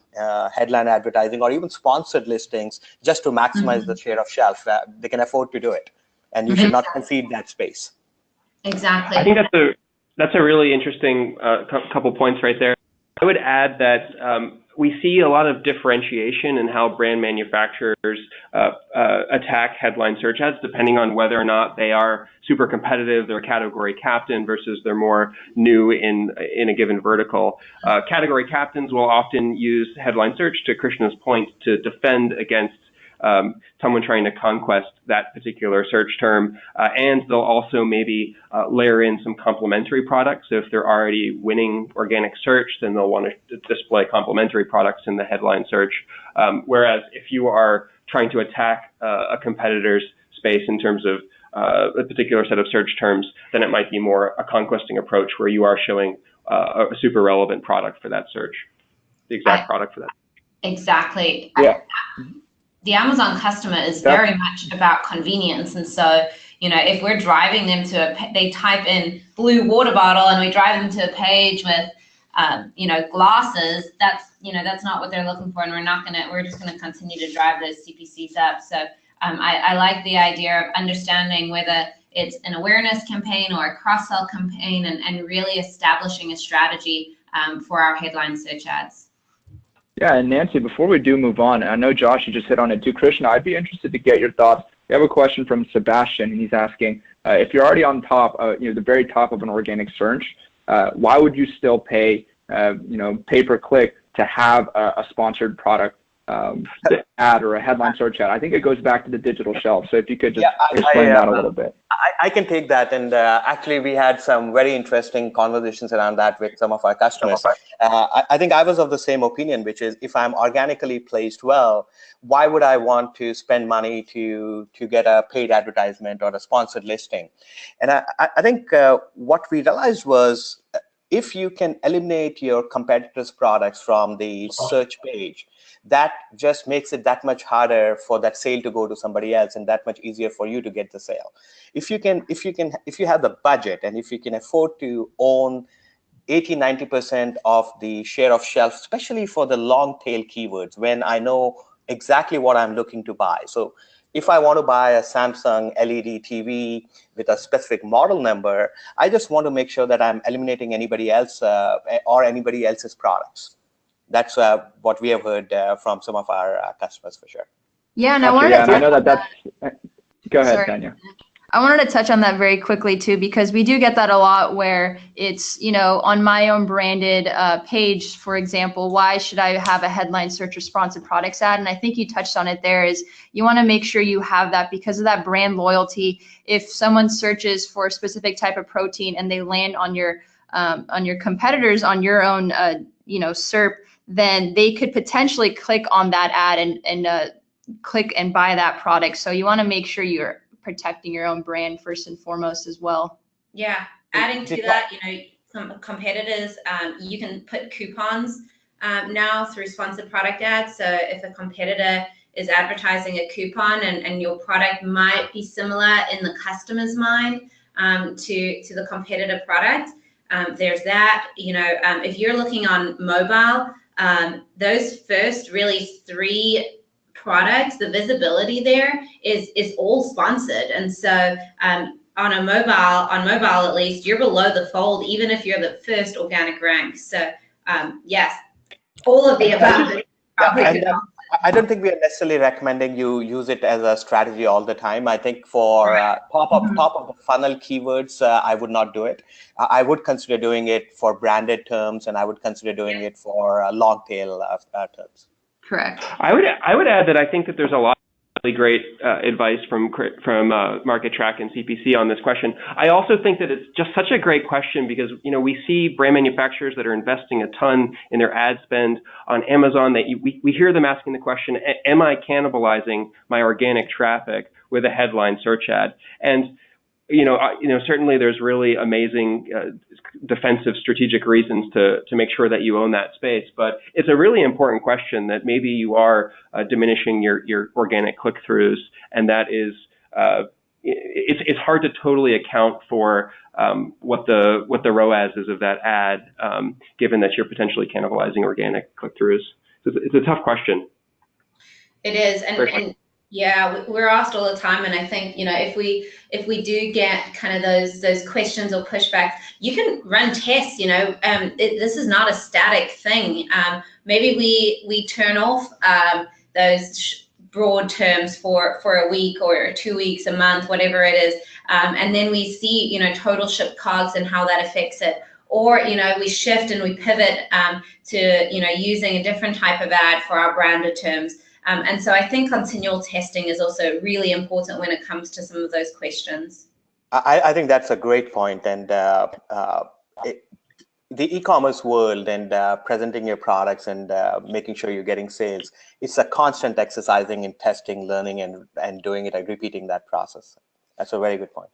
Speaker 2: headline advertising or even sponsored listings just to maximize the share of shelf. They can afford to do it, and you should not concede that space.
Speaker 4: Exactly.
Speaker 3: I think that's a really interesting couple points right there. I would add that we see a lot of differentiation in how brand manufacturers attack headline search ads, depending on whether or not they are super competitive, they're a category captain, versus they're more new in a given vertical. Category captains will often use headline search, to Krishna's point, to defend against someone trying to conquest that particular search term, and they'll also maybe layer in some complementary products. So if they're already winning organic search, then they'll want to display complementary products in the headline search. Whereas if you are trying to attack a competitor's space in terms of a particular set of search terms, then it might be more a conquesting approach where you are showing a super relevant product for that search, the exact product for that.
Speaker 4: Exactly.
Speaker 1: Yeah.
Speaker 4: The Amazon customer is very much about convenience. And so, if we're driving them they type in blue water bottle and we drive them to a page with, glasses, that's not what they're looking for. And we're just going to continue to drive those CPCs up. So I like the idea of understanding whether it's an awareness campaign or a cross-sell campaign and really establishing a strategy for our headline search ads.
Speaker 1: Yeah, and Nancy, before we do move on, I know Josh, you just hit on it too. Krishna, I'd be interested to get your thoughts. We have a question from Sebastian, and he's asking, if you're already on top, the very top of an organic search, why would you still pay, pay per click to have a sponsored product ad or a headline search ad? I think it goes back to the digital shelf. So if you could just explain that a little bit.
Speaker 2: I can take that. And actually, we had some very interesting conversations around that with some of our customers. I think I was of the same opinion, which is if I'm organically placed well, why would I want to spend money to get a paid advertisement or a sponsored listing? And I think what we realized was if you can eliminate your competitors' products from the search page, that just makes it that much harder for that sale to go to somebody else and that much easier for you to get the sale. If you have the budget and if you can afford to own 80-90% of the share of shelf, especially for the long tail keywords, when I know exactly what I'm looking to buy. So if I want to buy a Samsung LED TV with a specific model number, I just want to make sure that I'm eliminating anybody else or anybody else's products. That's what we have heard from some of our customers for sure.
Speaker 5: Yeah, and I wanted to.
Speaker 1: I know that's. Go ahead, Tanya.
Speaker 5: I wanted to touch on that very quickly too, because we do get that a lot where it's, on my own branded page, for example, why should I have a headline search or sponsored products ad? And I think you touched on it there is you want to make sure you have that because of that brand loyalty. If someone searches for a specific type of protein and they land on your competitors on your own, SERP, then they could potentially click on that ad and click and buy that product. So you want to make sure you're protecting your own brand first and foremost as well.
Speaker 4: Yeah, adding to that, some competitors, you can put coupons now through sponsored product ads. So if a competitor advertising a coupon, and your product might be similar in the customer's mind to the competitor product. There's that. If you're looking on mobile, those first really 3 products, the visibility there is all sponsored, and so on mobile at least, you're below the fold even if you're the first organic rank. So yes, all of the above.
Speaker 2: I don't think we are necessarily recommending you use it as a strategy all the time. I think for top of the funnel keywords, I would not do it. I would consider doing it for branded terms, and I would consider doing it for long tail terms.
Speaker 5: Correct.
Speaker 3: I would add that I think that there's a lot of really great advice from MarketTrack and CPC on this question. I also think that it's just such a great question because we see brand manufacturers that are investing a ton in their ad spend on Amazon. That we hear them asking the question, "Am I cannibalizing my organic traffic with a headline search ad?" And certainly there's really amazing defensive strategic reasons to make sure that you own that space. But it's a really important question that maybe you are diminishing your organic click-throughs, and that is it's hard to totally account for what the ROAS is of that ad, given that you're potentially cannibalizing organic click-throughs. It's a tough question.
Speaker 4: It is, and yeah, we're asked all the time, and I think if we do get kind of those questions or pushbacks, you can run tests. This is not a static thing. Maybe we turn off those broad terms for a week or 2 weeks, a month, whatever it is, and then we see total ship COGS and how that affects it. Or we shift and we pivot to using a different type of ad for our branded terms. And so I think continual testing is also really important when it comes to some of those questions.
Speaker 2: I think that's a great point. And the e-commerce world and presenting your products and making sure you're getting sales, it's a constant exercising in testing, learning, and doing it and repeating that process. That's a very good point.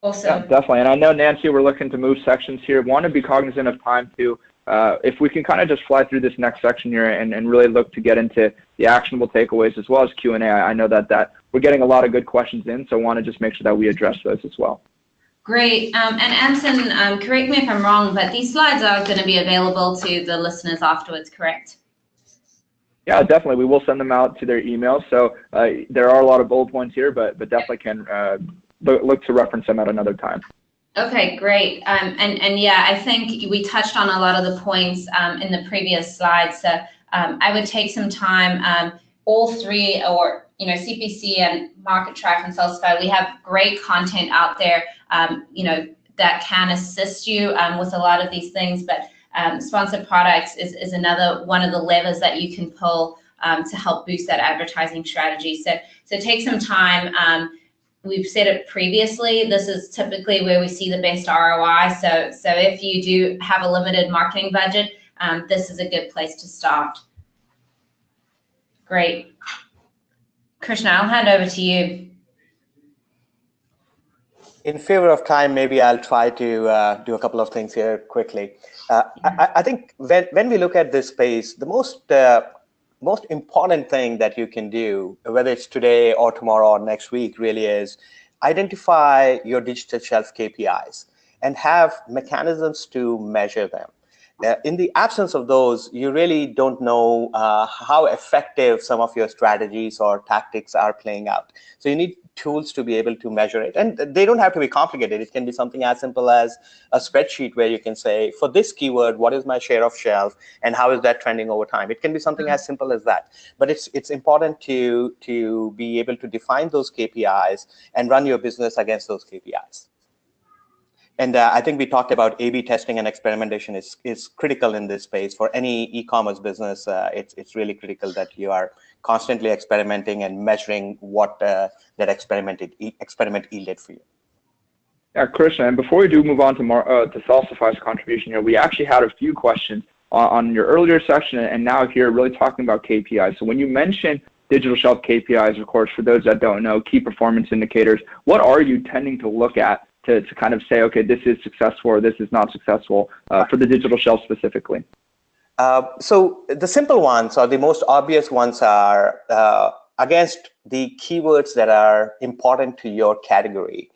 Speaker 4: Awesome.
Speaker 1: Yeah, definitely. And I know, Nancy, we're looking to move sections here. Want to be cognizant of time too. If we can kind of just fly through this next section here and really look to get into the actionable takeaways as well as Q&A. I know that we're getting a lot of good questions in, so I want to just make sure that we address those as well.
Speaker 4: Great. And Anson, correct me if I'm wrong, but these slides are going to be available to the listeners afterwards, correct?
Speaker 1: Yeah, definitely. We will send them out to their email. So there are a lot of bullet points here, but definitely can look to reference them at another time.
Speaker 4: Okay, great. And yeah, I think we touched on a lot of the points in the previous slides. So I would take some time. All 3, or CPC and MarketTrack and Salsify, we have great content out there, that can assist you with a lot of these things. But sponsored products is another one of the levers that you can pull to help boost that advertising strategy. So take some time. We've said it previously, this is typically where we see the best ROI. So if you do have a limited marketing budget, this is a good place to start. Great. Krishna, I'll hand over to you.
Speaker 2: In favor of time, maybe I'll try to do a couple of things here quickly. I think when we look at this space, the most important thing that you can do, whether it's today or tomorrow or next week, really is identify your digital shelf KPIs and have mechanisms to measure them. In the absence of those, you really don't know how effective some of your strategies or tactics are playing out. So you need tools to be able to measure it. And they don't have to be complicated. It can be something as simple as a spreadsheet where you can say, for this keyword, what is my share of shelf and how is that trending over time? It can be something as simple as that. But it's important to be able to define those KPIs and run your business against those KPIs. And I think we talked about A/B testing and experimentation is critical in this space. For any e-commerce business, it's really critical that you are constantly experimenting and measuring what that experiment yielded for you.
Speaker 1: Yeah, Krishna, and before we do move on to Salsify's contribution here, we actually had a few questions on your earlier section and now here really talking about KPIs. So when you mention digital shelf KPIs, of course, for those that don't know, key performance indicators, what are you tending to look at to kind of say, okay, this is successful or this is not successful for the digital shelf specifically?
Speaker 2: So the simple ones or the most obvious ones are against the keywords that are important to your category.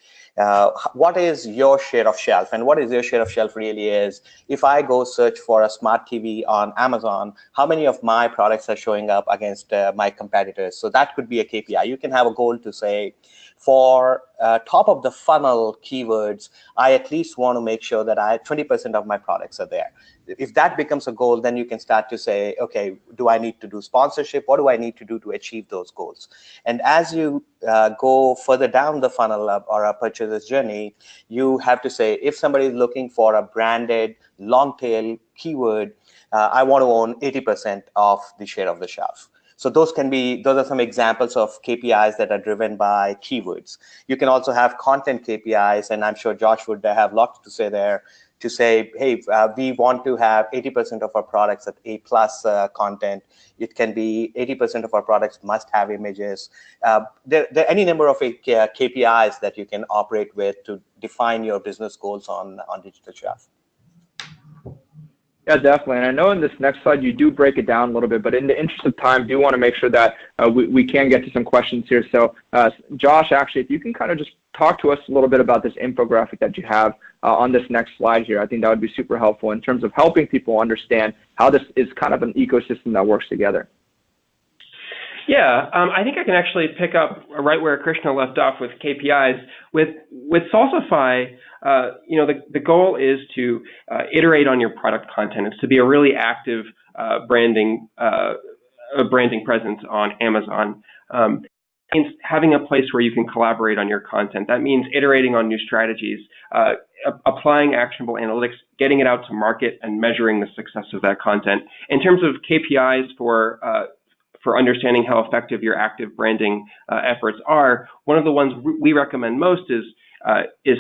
Speaker 2: What is your share of shelf? And what is your share of shelf really is, if I go search for a smart TV on Amazon, how many of my products are showing up against my competitors? So that could be a KPI. You can have a goal to say, for top of the funnel keywords, I at least want to make sure that 20% of my products are there. If that becomes a goal, then you can start to say, okay, do I need to do sponsorship? What do I need to do to achieve those goals? And as you go further down the funnel or a purchaser's journey, you have to say, if somebody is looking for a branded long tail keyword, I want to own 80% of the share of the shelf. So those are some examples of KPIs that are driven by keywords. You can also have content KPIs, and I'm sure Josh would have lots to say there, to say, hey, we want to have 80% of our products at A+ content. It can be 80% of our products must have images. There are any number of KPIs that you can operate with to define your business goals on digital shelf.
Speaker 1: Yeah, definitely. And I know in this next slide, you do break it down a little bit, but in the interest of time, do want to make sure that we can get to some questions here. So Josh, actually, if you can kind of just talk to us a little bit about this infographic that you have on this next slide here. I think that would be super helpful in terms of helping people understand how this is kind of an ecosystem that works together.
Speaker 3: Yeah, I think I can actually pick up right where Krishna left off with KPIs. With Salsify, the goal is to iterate on your product content. It's to be a really active branding presence on Amazon. It means having a place where you can collaborate on your content. That means iterating on new strategies, applying actionable analytics, getting it out to market, and measuring the success of that content. In terms of KPIs for understanding how effective your active branding efforts are, one of the ones we recommend most is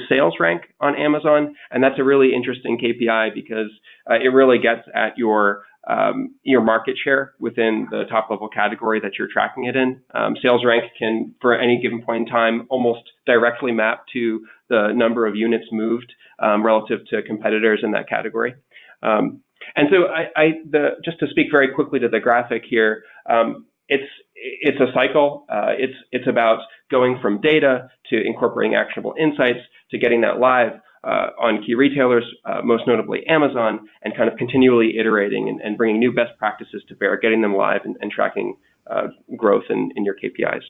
Speaker 3: sales rank on Amazon, and that's a really interesting KPI because it really gets at your market share within the top level category that you're tracking it in. Sales rank can, for any given point in time, almost directly map to the number of units moved relative to competitors in that category. And so just to speak very quickly to the graphic here, it's a cycle. It's about going from data to incorporating actionable insights to getting that live on key retailers, most notably Amazon, and kind of continually iterating and bringing new best practices to bear, getting them live and tracking growth in your KPIs.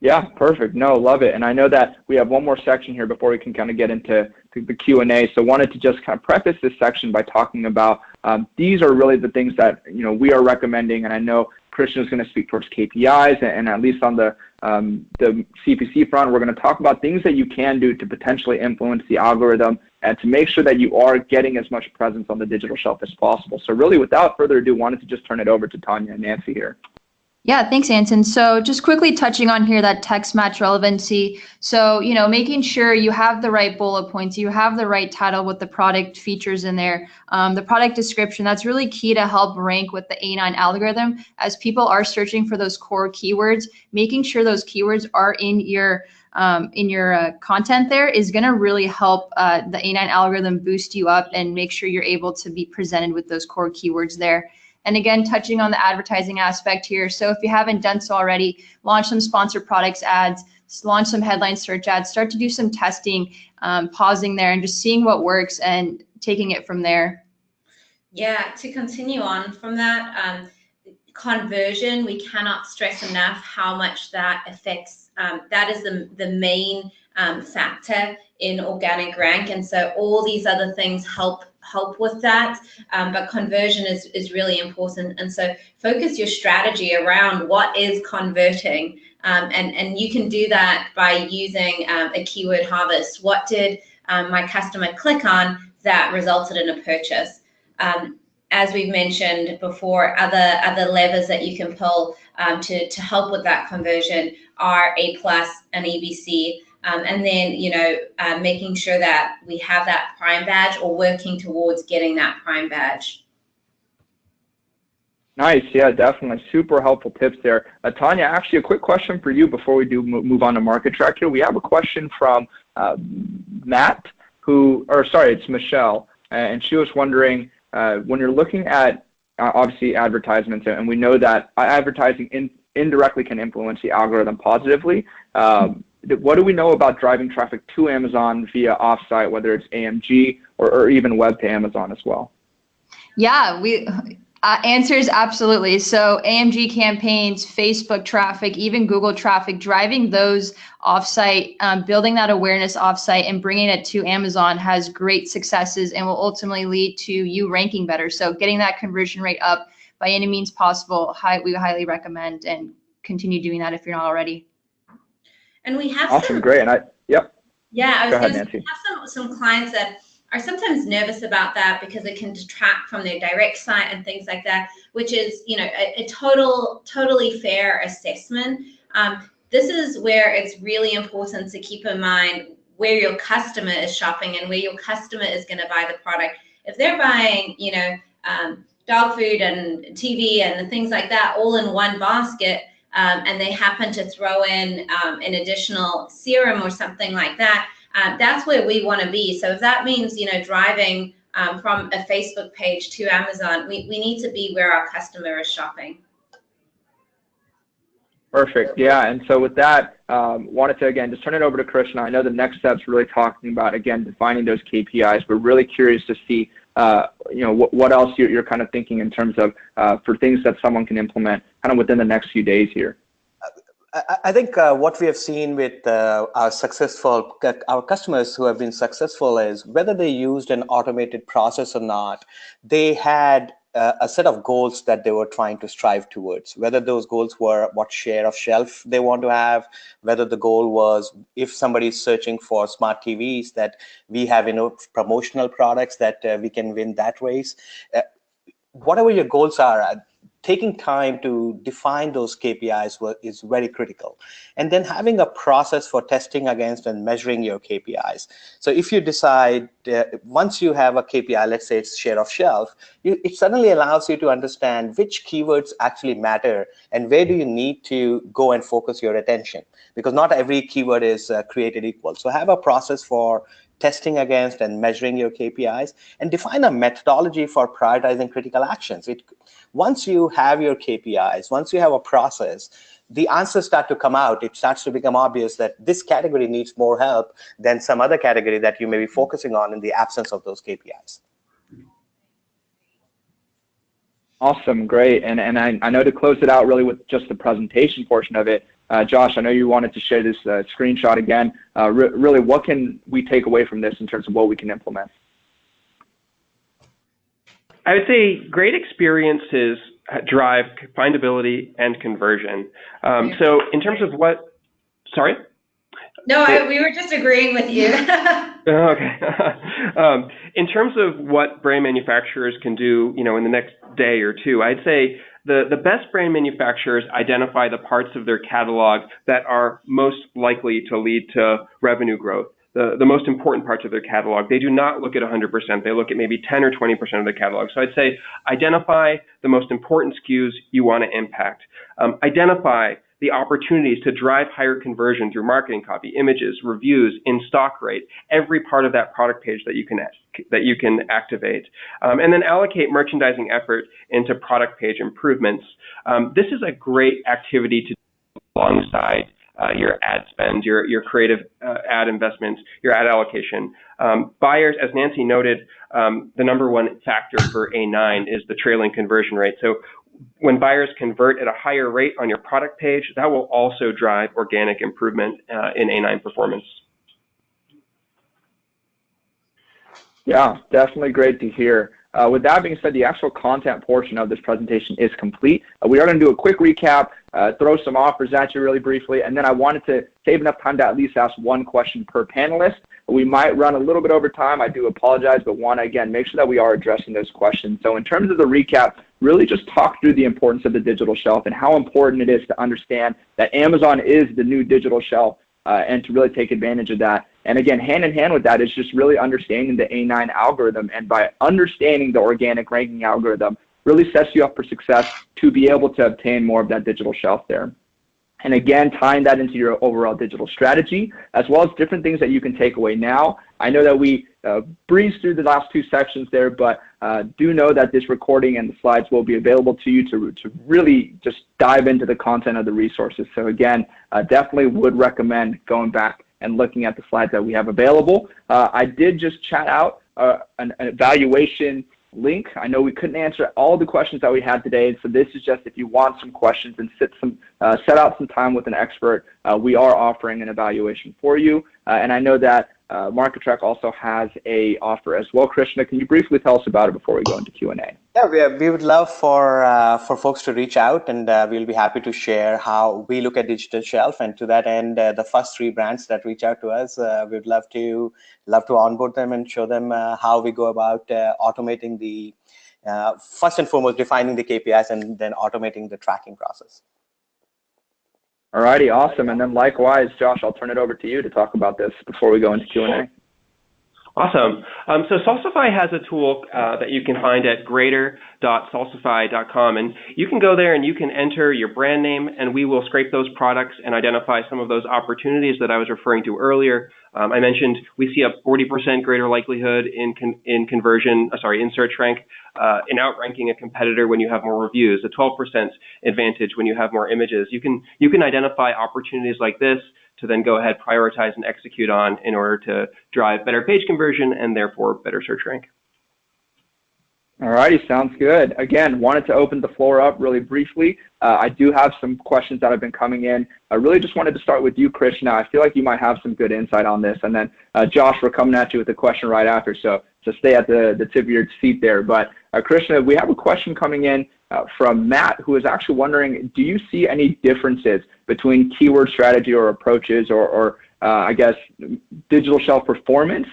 Speaker 1: Yeah, perfect. No, love it. And I know that we have one more section here before we can kind of get into the Q&A. So wanted to just kind of preface this section by talking about these are really the things that we are recommending. And I know Krishna is going to speak towards KPIs, and at least on the CPC front, we're going to talk about things that you can do to potentially influence the algorithm and to make sure that you are getting as much presence on the digital shelf as possible. So really, without further ado, wanted to just turn it over to Tanya and Nancy here.
Speaker 5: Yeah, thanks, Anson. So just quickly touching on here that text match relevancy. So, making sure you have the right bullet points, you have the right title with the product features in there, the product description, that's really key to help rank with the A9 algorithm. As people are searching for those core keywords, making sure those keywords are in your content there is going to really help the A9 algorithm boost you up and make sure you're able to be presented with those core keywords there. And again, touching on the advertising aspect here. So if you haven't done so already, launch some sponsored products ads, launch some headline search ads, start to do some testing, pausing there and just seeing what works and taking it from there.
Speaker 4: Yeah, to continue on from that, conversion, we cannot stress enough how much that affects, that is the main factor in organic rank. And so all these other things help with that, but conversion is really important. And so focus your strategy around what is converting, and you can do that by using a keyword harvest. What did my customer click on that resulted in a purchase? As we've mentioned before, other levers that you can pull to help with that conversion are A+ and EBC. And then, making sure that we have that Prime badge or working towards getting that Prime badge.
Speaker 1: Nice. Yeah, definitely. Super helpful tips there. Tanya, actually a quick question for you before we do move on to MarketTrack here. We have a question from Matt, it's Michelle, and she was wondering, when you're looking at obviously advertisements, and we know that advertising indirectly can influence the algorithm positively. What do we know about driving traffic to Amazon via offsite, whether it's AMG or even web to Amazon as well?
Speaker 5: Yeah, answer is absolutely. So AMG campaigns, Facebook traffic, even Google traffic, driving those offsite, building that awareness offsite and bringing it to Amazon has great successes and will ultimately lead to you ranking better. So getting that conversion rate up by any means possible, we highly recommend, and continue doing that if you're not already.
Speaker 4: And we have
Speaker 1: awesome, great, and yep.
Speaker 4: Yeah, I was going to say,
Speaker 1: Nancy.
Speaker 4: we have some clients that are sometimes nervous about that because it can detract from their direct site and things like that, which is, a totally fair assessment. This is where it's really important to keep in mind where your customer is shopping and where your customer is going to buy the product. If they're buying, dog food and TV and things like that all in one basket, and they happen to throw in an additional serum or something like that, that's where we want to be. So if that means, driving from a Facebook page to Amazon, we need to be where our customer is shopping.
Speaker 1: Perfect. Yeah. And so with that, wanted to, again, just turn it over to Krishna. I know the next step's really talking about, again, defining those KPIs. We're really curious to see, what else you're kind of thinking in terms of for things that someone can implement kind of within the next few days here.
Speaker 2: I think what we have seen with our customers who have been successful is whether they used an automated process or not, they had a set of goals that they were trying to strive towards, whether those goals were what share of shelf they want to have, whether the goal was if somebody is searching for smart TVs that we have promotional products that we can win that race. Whatever your goals are, taking time to define those KPIs is very critical. And then having a process for testing against and measuring your KPIs. So if you decide, once you have a KPI, let's say it's share of shelf, it suddenly allows you to understand which keywords actually matter and where do you need to go and focus your attention, because not every keyword is created equal. So have a process for testing against and measuring your KPIs, and define a methodology for prioritizing critical actions. Once you have your KPIs, once you have a process, the answers start to come out. It starts to become obvious that this category needs more help than some other category that you may be focusing on in the absence of those KPIs.
Speaker 1: Awesome, great. And I know to close it out really with just the presentation portion of it, Josh, I know you wanted to share this screenshot again. Really, what can we take away from this in terms of what we can implement?
Speaker 3: I would say great experiences drive findability and conversion. So in terms of what, sorry?
Speaker 4: No, we were just agreeing with you.
Speaker 3: Okay. In terms of what brand manufacturers can do, in the next day or two, I'd say the best brand manufacturers identify the parts of their catalog that are most likely to lead to revenue growth. The most important parts of their catalog. They do not look at 100%. They look at maybe 10 or 20% of the catalog. So I'd say identify the most important SKUs you want to impact. Identify the opportunities to drive higher conversion through marketing copy, images, reviews, in-stock rate, every part of that product page that you can activate. And then allocate merchandising effort into product page improvements. This is a great activity to do alongside your ad spend, your creative ad investments, your ad allocation. Buyers, as Nancy noted, the number one factor for A9 is the trailing conversion rate. So when buyers convert at a higher rate on your product page, that will also drive organic improvement in A9 performance.
Speaker 1: Yeah, definitely great to hear. With that being said, the actual content portion of this presentation is complete. We are going to do a quick recap, throw some offers at you really briefly, and then I wanted to save enough time to at least ask one question per panelist. We might run a little bit over time. I do apologize, but want to, again, make sure that we are addressing those questions. So in terms of the recap, really just talk through the importance of the digital shelf and how important it is to understand that Amazon is the new digital shelf and to really take advantage of that. And again, hand in hand with that is just really understanding the A9 algorithm. And by understanding the organic ranking algorithm, really sets you up for success to be able to obtain more of that digital shelf there. And again, tying that into your overall digital strategy, as well as different things that you can take away now. I know that we breezed through the last two sections there, but do know that this recording and the slides will be available to you to really just dive into the content of the resources. So again, definitely would recommend going back and looking at the slides that we have available. I did just chat out an evaluation link. I know we couldn't answer all the questions that we had today, so this is just if you want some questions and set out some time with an expert, we are offering an evaluation for you. And I know that MarketTrack also has a offer as well. Krishna, can you briefly tell us about it before we go into Q&A?
Speaker 2: Yeah, we would love for folks to reach out, and we'll be happy to share how we look at digital shelf. And to that end, the first 3 brands that reach out to us, we'd love to onboard them and show them how we go about automating the first and foremost defining the KPIs and then automating the tracking process.
Speaker 1: All righty, awesome. And then likewise, Josh, I'll turn it over to you to talk about this before we go into Q&A.
Speaker 3: Awesome. So Salsify has a tool that you can find at greater.salsify.com, and you can go there and you can enter your brand name, and we will scrape those products and identify some of those opportunities that I was referring to earlier. I mentioned we see a 40% greater likelihood in search rank, in outranking a competitor when you have more reviews, a 12% advantage when you have more images. You can identify opportunities like this to then go ahead, prioritize, and execute on in order to drive better page conversion and therefore better search rank.
Speaker 1: All righty, sounds good. Again, wanted to open the floor up really briefly. I do have some questions that have been coming in. I really just wanted to start with you, Krishna. I feel like you might have some good insight on this. And then Josh, we're coming at you with a question right after, so stay at the tip of your seat there. But Krishna, we have a question coming in from Matt, who is actually wondering, do you see any differences between keyword strategy or approaches or I guess, digital shelf performance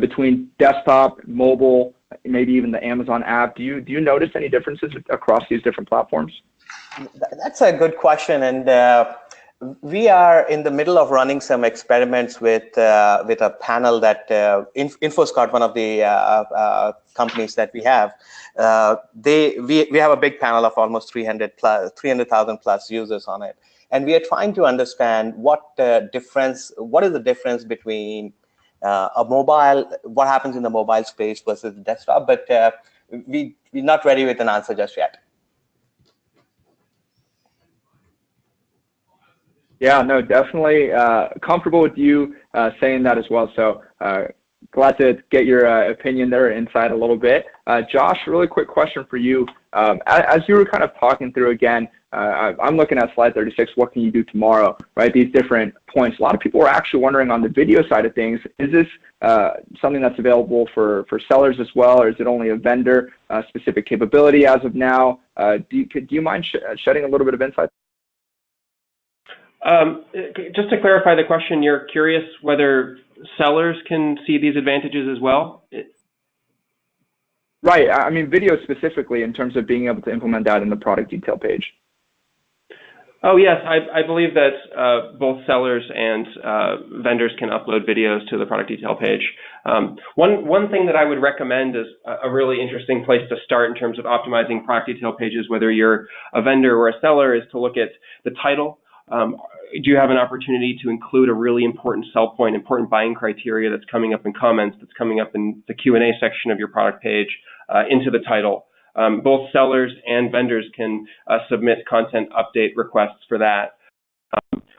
Speaker 1: between desktop, mobile, maybe even the Amazon app? Do you notice any differences across these different platforms?
Speaker 2: That's a good question, and we are in the middle of running some experiments with a panel that InfoScott, one of the companies that we have. We have a big panel of almost 300,000 plus users on it, and we are trying to understand what is the difference between a mobile, what happens in the mobile space versus the desktop, but we're not ready with an answer just yet.
Speaker 1: Yeah, no, definitely comfortable with you saying that as well. So glad to get your opinion there, insight a little bit. Josh, really quick question for you. As you were kind of talking through again, I'm looking at slide 36, what can you do tomorrow, right? These different points. A lot of people are actually wondering on the video side of things, is this something that's available for sellers as well, or is it only a vendor specific capability as of now? Do you mind shedding a little bit of insight?
Speaker 3: Just to clarify the question, you're curious whether sellers can see these advantages as well?
Speaker 1: Right. I mean, video specifically in terms of being able to implement that in the product detail page.
Speaker 3: Oh, yes. I believe that both sellers and vendors can upload videos to the product detail page. One thing that I would recommend is a really interesting place to start in terms of optimizing product detail pages, whether you're a vendor or a seller, is to look at the title. Do you have an opportunity to include a really important sell point, important buying criteria that's coming up in comments, that's coming up in the Q&A section of your product page into the title? Both sellers and vendors can submit content update requests for that.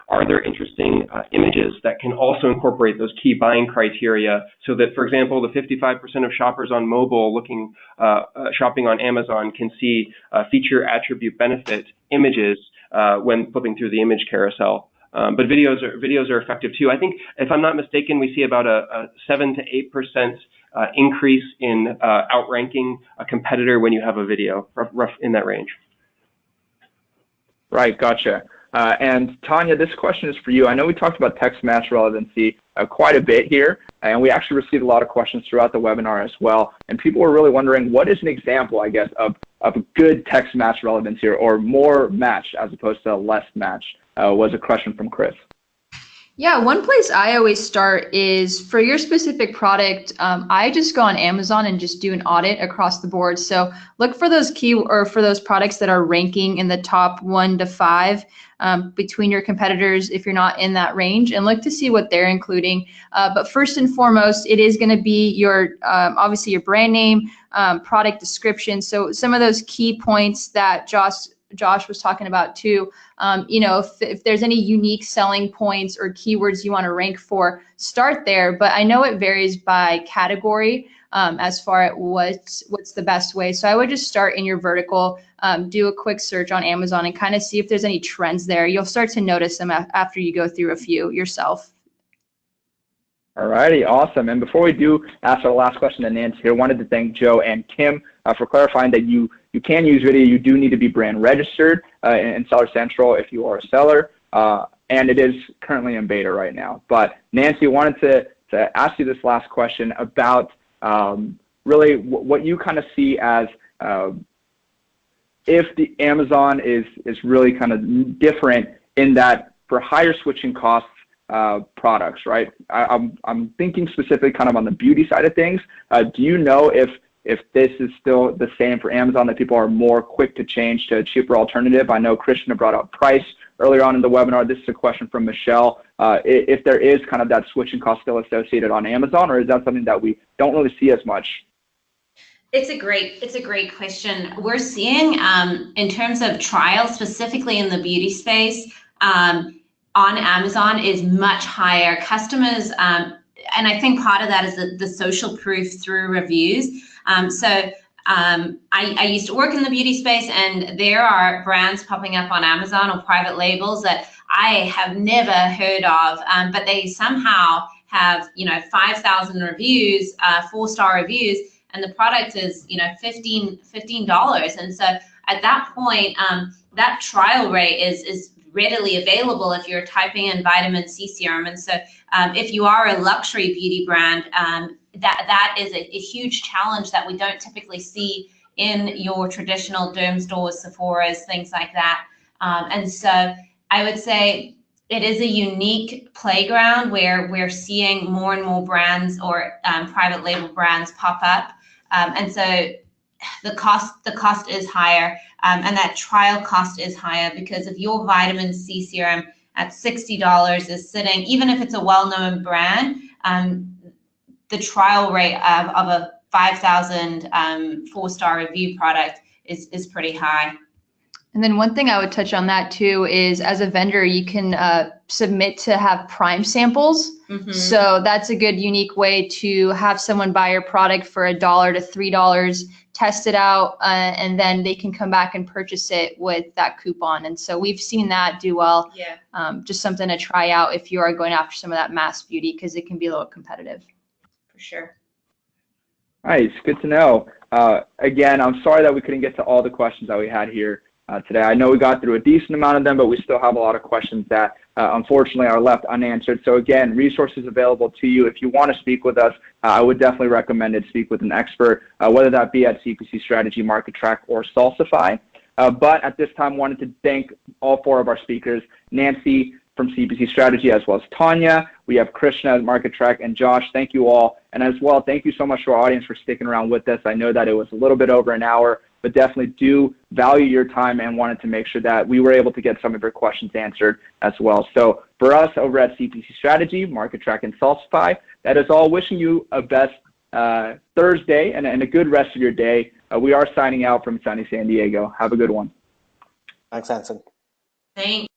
Speaker 3: Are there interesting images that can also incorporate those key buying criteria so that, for example, the 55% of shoppers on mobile shopping on Amazon can see feature attribute benefit images when flipping through the image carousel? But videos are effective too. I think, if I'm not mistaken, we see about a 7 to 8% increase in outranking a competitor when you have a video, rough in that range.
Speaker 1: Right, gotcha. And Tanya, this question is for you. I know we talked about text match relevancy quite a bit here, and we actually received a lot of questions throughout the webinar as well. And people were really wondering, what is an example, I guess, of a good text match relevance here, or more match as opposed to less match, was a question from Chris.
Speaker 5: Yeah, one place I always start is for your specific product. I just go on Amazon and just do an audit across the board. So look for those for those products that are ranking in the top 1 to 5 between your competitors if you're not in that range, and look to see what they're including. But first and foremost, it is going to be your obviously your brand name, product description. So some of those key points that Josh was talking about too. If there's any unique selling points or keywords you want to rank for, start there. But I know it varies by category as far as what's the best way. So I would just start in your vertical, do a quick search on Amazon and kind of see if there's any trends there. You'll start to notice them after you go through a few yourself.
Speaker 1: All righty, awesome. And before we do ask our last question to Nancy here, wanted to thank Joe and Kim for clarifying that you can use video. You do need to be brand registered in Seller Central if you are a seller, and it is currently in beta right now. But Nancy, wanted to ask you this last question about really what you kind of see as if the Amazon is really kind of different in that for higher switching costs products, right? I'm thinking specifically kind of on the beauty side of things. Do you know if this is still the same for Amazon, that people are more quick to change to a cheaper alternative? I know Christian brought up price earlier on in the webinar. This is a question from Michelle. If there is kind of that switching cost still associated on Amazon, or is that something that we don't really see as much?
Speaker 4: It's a great question. We're seeing in terms of trials, specifically in the beauty space, on Amazon is much higher. Customers, and I think part of that is the social proof through reviews. I used to work in the beauty space, and there are brands popping up on Amazon or private labels that I have never heard of, but they somehow have 5,000 reviews, 4-star reviews, and the product is $15. And so at that point, that trial rate is readily available if you're typing in vitamin C serum. And so if you are a luxury beauty brand, that is a huge challenge that we don't typically see in your traditional derm stores, Sephora's, things like that. And so I would say it is a unique playground where we're seeing more and more brands or private label brands pop up. And so the cost is higher, and that trial cost is higher, because if your vitamin C serum at $60 is sitting, even if it's a well-known brand, the trial rate of a 5,000 4-star review product is pretty high.
Speaker 5: And then one thing I would touch on that too is, as a vendor, you can submit to have prime samples. Mm-hmm. So that's a good unique way to have someone buy your product for $1 to $3, test it out, and then they can come back and purchase it with that coupon. And so we've seen that do well. Yeah. Just something to try out if you are going after some of that mass beauty, because it can be a little competitive.
Speaker 4: For sure.
Speaker 1: Nice, good to know. Again, I'm sorry that we couldn't get to all the questions that we had here today. I know we got through a decent amount of them, but we still have a lot of questions that unfortunately are left unanswered. So again, resources available to you. If you want to speak with us, I would definitely recommend it. Speak with an expert, whether that be at CPC Strategy, MarketTrack, or Salsify. But at this time, wanted to thank all 4 of our speakers: Nancy from CPC Strategy, as well as Tanya. We have Krishna at MarketTrack, and Josh. Thank you all. And as well, thank you so much to our audience for sticking around with us. I know that it was a little bit over an hour, but definitely do value your time, and wanted to make sure that we were able to get some of your questions answered as well. So for us over at CPC Strategy, MarketTrack, and Salsify, that is all. Wishing you a best Thursday and a good rest of your day. We are signing out from sunny San Diego. Have a good one.
Speaker 2: Thanks, Anson.
Speaker 4: Thanks.